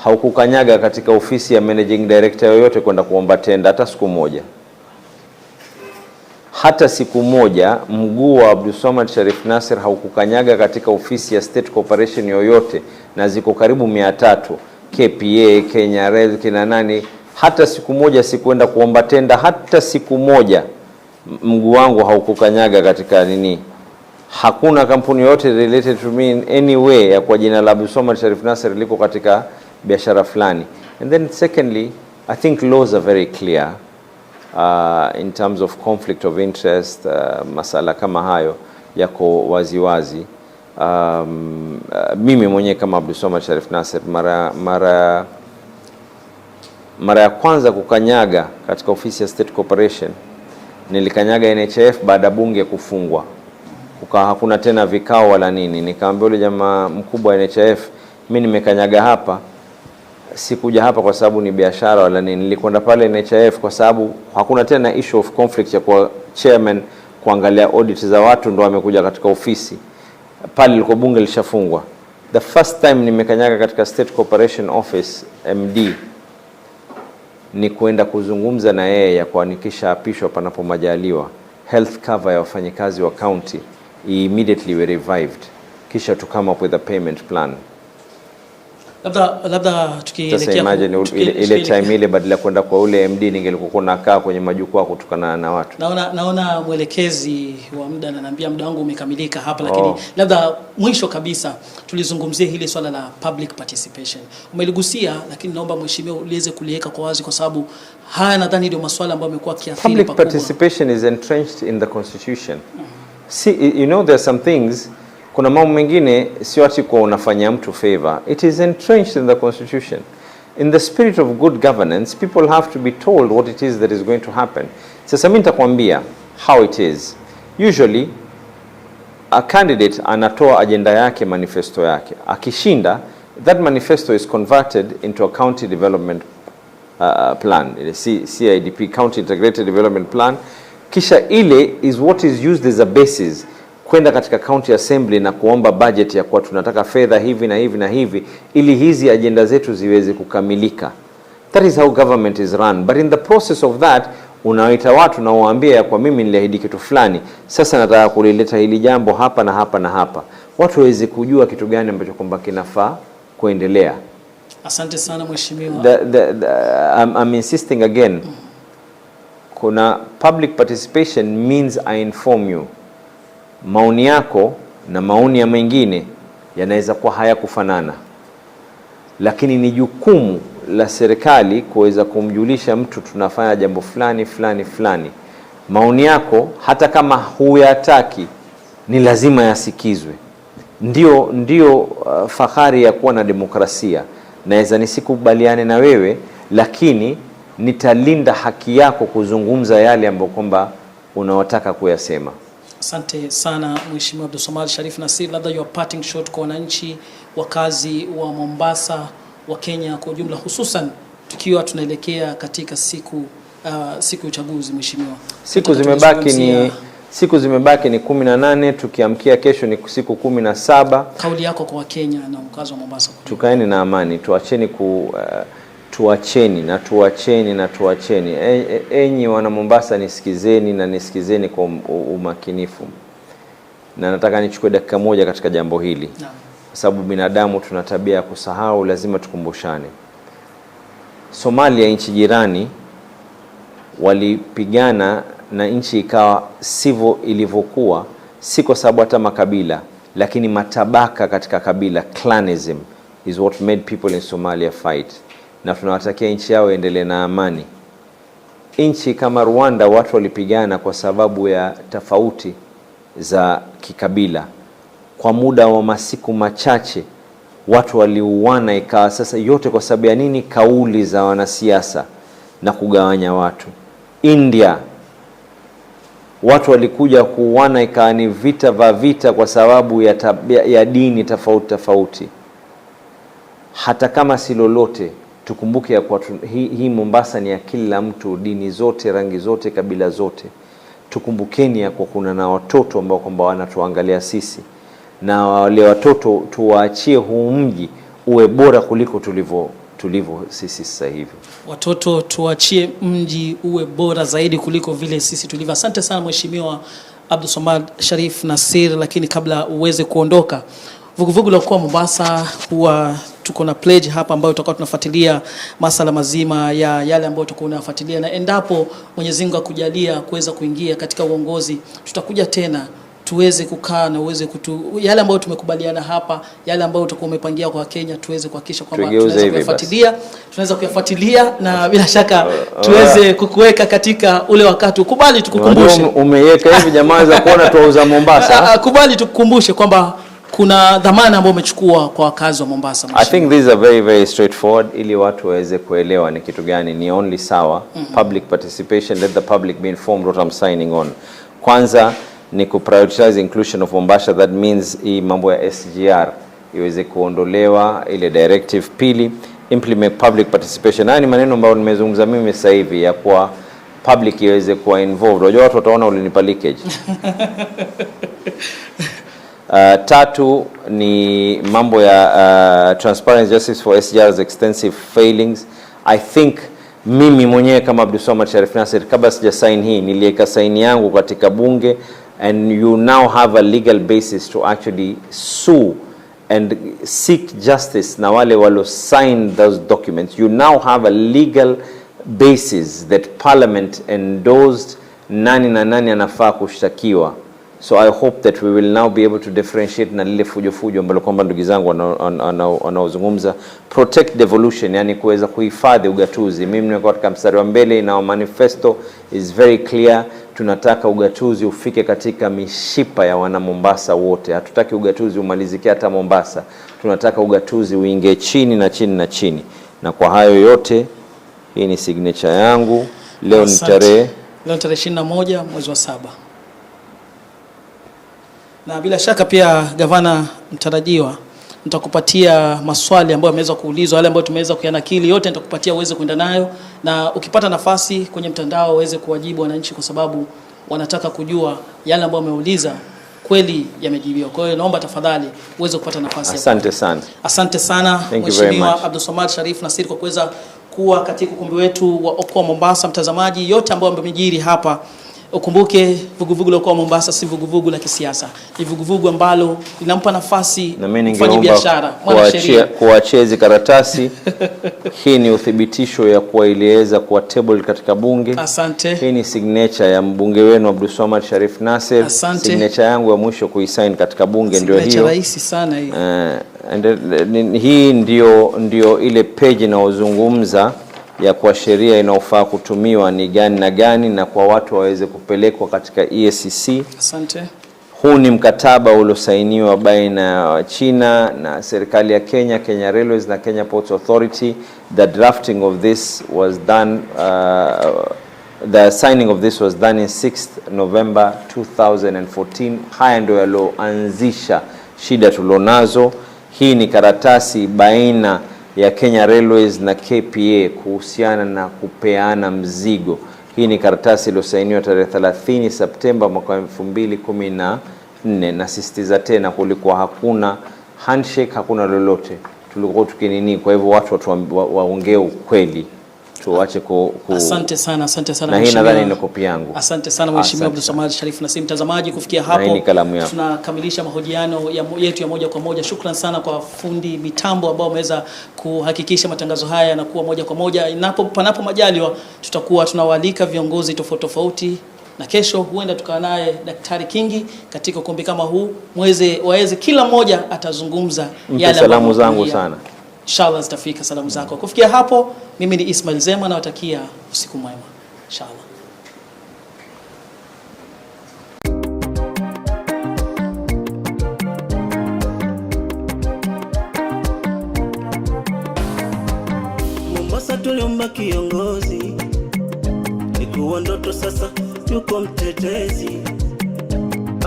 haukukanyaga katika ofisi ya managing director yoyote kwenda kuomba tenda, hata siku moja. Hata siku moja mguu wa Abdul Swamad Sharif Nasir haukukanyaga katika ofisi ya State Corporation yoyote, na ziko karibu 300, KPA, Kenya Rail, kina nani. Hata siku moja sikuenda kuomba tenda, hata siku moja mguu wangu haukukanyaga katika nini. Hakuna kampuni yote related to me in any way ya kwa jina la Abdul Swamad Sharif Nasir liko katika biashara fulani. And then secondly, I think laws are very clear in terms of conflict of interest. Masala kama hayo yako waziwazi. Mimi mwenyewe kama Abdul Swamad Sharif Nasir mara ya kwanza kukanyaga katika ofisi ya State Corporation nilikanyaga NHIF baada bunge kufungwa. Hakuna tena vikao wala nini. Nikaambia yule jamaa mkubwa wa NHIF, mimi nimekanyaga hapa, sikuja hapa kwa sababu ni biashara wala nini. Nilikwenda pale NHIF kwa sababu hakuna tena issue of conflict ya kwa chairman kuangalia audit za watu ndo amekuja katika ofisi. Pale liko bunge lishafungwa. The first time nimekanyaga katika State Corporation Office MD ni kwenda kuzungumza na yeye ya kuanikisha apishwa panapo majaliwa. Health cover ya wafanyikazi wa county immediately were revived, kisha to come up with a payment plan. Labda tukielekea ile time ile badala kwenda kwa ule MD ningelikuwa nakaa kwenye majukwaa kutukana na watu. Naona mwelekezi wa muda ananiambia muda wangu umekamilika hapa, lakini labda mwisho kabisa tulizungumzie hili swala la public participation. Umeligusia, lakini naomba mheshimiwa uliweze kuliweka kwa wazi, kwa sababu haya nadhani ndio masuala ambayo yamekuwa kiathiri pakubwa. Public participation is entrenched in the constitution. See, you know, there are some things, kuna mambo mengine sio ati kwa unafanya mtu favor. It is entrenched in the constitution. In the spirit of good governance, people have to be told what it is that is going to happen. Sasa mimi nitakwambia how it is. Usually a candidate anatoa agenda yake, manifesto yake. Akishinda, that manifesto is converted into a county development plan, CIDP, County Integrated Development Plan. Kisha ile is what is used as a basis kwenda katika county assembly na kuomba budget ya kwa tunataka fedha hivi na hivi na hivi ili hizi agenda zetu ziweze kukamilika. That is how government is run. But in the process of that, unawaita watu na uwaambia ya kwa mimi niliahidi kitu fulani, sasa nataka kulileta hili jambo hapa na hapa na hapa. Watu waweze kujua kitu gani ambacho kwamba kinafaa kuendelea. Asante sana mheshimiwa. I'm insisting again. Kuna public participation means I inform you. Maoni yako na maoni ya mengine yanaweza kuwa hayakufanana, lakini ni jukumu la serikali kuweza kumjulisha mtu tunafanya jambo fulani fulani fulani. Maoni yako hata kama huyataki ni lazima yasikizwe. Ndio fahari ya kuwa na demokrasia. Naweza nisikubaliane na wewe, lakini nitalinda haki yako kuzungumza yale ambayo kwamba unawataka kuyasema. Asante sana Mheshimiwa Abdul Swamad Sharif Nasir. Labda your parting shot kwa wananchi wakazi wa Mombasa, wa Kenya kwa ujumla, hususan tukiwa tunaelekea katika siku ya uchaguzi mheshimiwa. Siku zimebaki ni 18, tukiamkia kesho ni siku 17. Kauli yako kwa Kenya na mkazi wa Mombasa? Tukaeni na amani, tuacheni. Enyi wana Mombasa, nisikizeni kwa umakinifu. Na nataka nichukue dakika moja katika jambo hili. Kwa sababu binadamu tuna tabia ya kusahau, lazima tukumbushane. Somalia, nchi jirani, walipigana na nchi ikawa sivyo ilivyokuwa, si kwa sababu hata makabila, lakini matabaka katika kabila, clanism is what made people in Somalia fight. Na tunawatakia nchi yao endelee na amani. Nchi kama Rwanda watu walipigana kwa sababu ya tofauti za kikabila. Kwa muda wa masiku machache watu waliuana, ikawa sasa yote kwa sababu ya nini? Kauli za wanasiasa na kugawanya watu. India watu walikuja kuuana, ikawa ni vita kwa sababu ya dini tofauti. Hata kama si lolote, tukumbuke ya kwa hii Mombasa ni ya kila mtu, dini zote, rangi zote, kabila zote. Tukumbukeni ya kwa kuna na watoto ambao kwamba wanatuangalia sisi, na wale watoto tuwaachie huu mji uwe bora kuliko tulivyo sisi sasa hivi. Watoto tuachie mji uwe bora zaidi kuliko vile sisi tulivyo. Asante sana Mheshimiwa Abdulswamad Sharif Nassir. Lakini kabla uweze kuondoka, vuguvugu la Okoa Mombasa huwa tuko na pledge hapa ambayo tutakuwa tunafuatilia masala mazima ya yale ambayo tutakuwa tunafuatilia, na endapo Mwenyezi Mungu akujalia kuweza kuingia katika uongozi, tutakuja tena tuweze kukaa na uweze yale ambayo tumekubaliana hapa, yale ambayo utakuwa umepangia kwa Kenya, tuweze kuhakikisha kwamba tunaweza kuyafuatilia na bila shaka tuweze kukuweka katika ule wakati. Ukubali tukukumbushe, umeiweka hivi jamaa za kuona tuuza Mombasa. Kubali tukukumbushe kwamba kuna dhamana ambayo umechukua kwa wakazi wa Mombasa. I think these are very very straightforward, ili watu waweze kuelewa ni kitu gani ni only sawa. Public participation, let the public be informed what I'm signing on. Kwanza ni prioritize inclusion of Mombasa, that means hii mambo ya SGR iweze kuondolewa ile directive. Pili, implement public participation. Haya ni maneno ambayo nimezungumza mimi sasa hivi ya kwa public iweze kuwa involved. Unajua watu wataona ulinipa leakage. Tatu ni mambo ya transparency, justice for SGR's extensive failings. I think mimi mwenyewe kama Abdulswamad Sharif Nassir, kabla sija sign hii, niliweka saini yangu katika bunge, and you now have a legal basis to actually sue and seek justice. Na wale walo sign those documents, you now have a legal basis that parliament endorsed nani na nani anafaa kushtakiwa. So I hope that we will now be able to differentiate na lile fujo ambalo kwamba ndugu zangu wanaozungumza protect devolution, yani kuweza kuhifadhi ugatuzi. Mimi niko katika mstari wa mbele, na manifesto is very clear. Tunataka ugatuzi ufike katika mishipa ya wana Mombasa wote. Hatutaki ugatuzi umalizike hata Mombasa. Tunataka ugatuzi uingie chini na chini na chini. Na kwa hayo yote, hii ni signature yangu. Leo ni tarehe 21 mwezi wa 7. Na bila shaka pia gavana mtarajiwa, nitakupatia maswali ambayo yameweza kuulizwa, wale ambao tumeweza kuyanakili yote nitakupatia uweze kwenda nayo, na ukipata nafasi kwenye mtandao uweze kuwajibu wananchi, kwa sababu wanataka kujua yale ambayo wameuliza kweli yamejibiwa. Kwa hiyo naomba tafadhali uweze kupata nafasi. Asante sana. Asante sana Mheshimiwa Abdulswamad Sharif Nassir kwa kuweza kuwa katika ukumbi wetu wa Okoa Mombasa. Mtazamaji, yote ambayo yamejiri hapa, ukumbuke vuguvugu la Okoa Mombasa si vuguvugu la kisiasa. Ni vuguvugu ambalo linampa nafasi mfanya biashara, mwanasheria kuachia hizi karatasi. Hii ni uthibitisho ya kuwa iliweza kuwa table katika bunge. Asante. Hii ni signature ya mbunge wenu Abdulswamad Sharif Nassir. Asante. Signature yangu ya mwisho kuisign katika bunge ndio hiyo. Signature rahisi sana hii. Hii ndio ile page inaozungumza ya kwa sheria inaofaa kutumiwa ni gani na gani, na kwa watu waweze kupelekwa katika EACC. Asante. Huu ni mkataba uliosainiwa baina ya China na serikali ya Kenya, Kenya Railways na Kenya Ports Authority. The drafting of this was done, the signing of this was done in 6th November 2014. Haya ndio yaloanzisha shida tulonazo. Hii ni karatasi baina ya Kenya Railways na KPA kuhusiana na kupeana mzigo. Hii ni karatasi iliyosainiwa tarehe 30 Septemba mwaka 2014, na sisitiza tena kulikuwa hakuna handshake, hakuna lolote. Tulikuwa tukinini, kwa hivyo watu waongee ukweli. Tuache Asante sana na hii nadhani ni kopi yangu. Asante sana Mheshimiwa Abdulswamad Sharif Nassir. Mtazamaji, kufikia hapo tunakamilisha mahojiano yetu ya moja kwa moja. Shukrani sana kwa fundi mitambo ambao wameweza kuhakikisha matangazo haya yanakuwa moja kwa moja. Panapo majaliwa tutakuwa tunawaalika viongozi tofauti na kesho huenda tukawa naye Daktari Kingi katika ukumbi kama huu, waweze kila mmoja atazungumza yale. Salamu zangu sana, inshallah zitafika salamu zako. Kufikia hapo, mimi ni Ismail Zema, nawatakia usiku mwema inshallah. Mombasa tuliomba kiongozi, ilikuwa ndoto, sasa yuko mtetezi.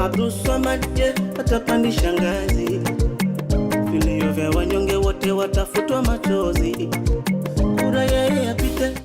Abdulswamad atapandisha ngazi, vilio vya wanyonge wote watafutwa machozi. Kura yeye apite.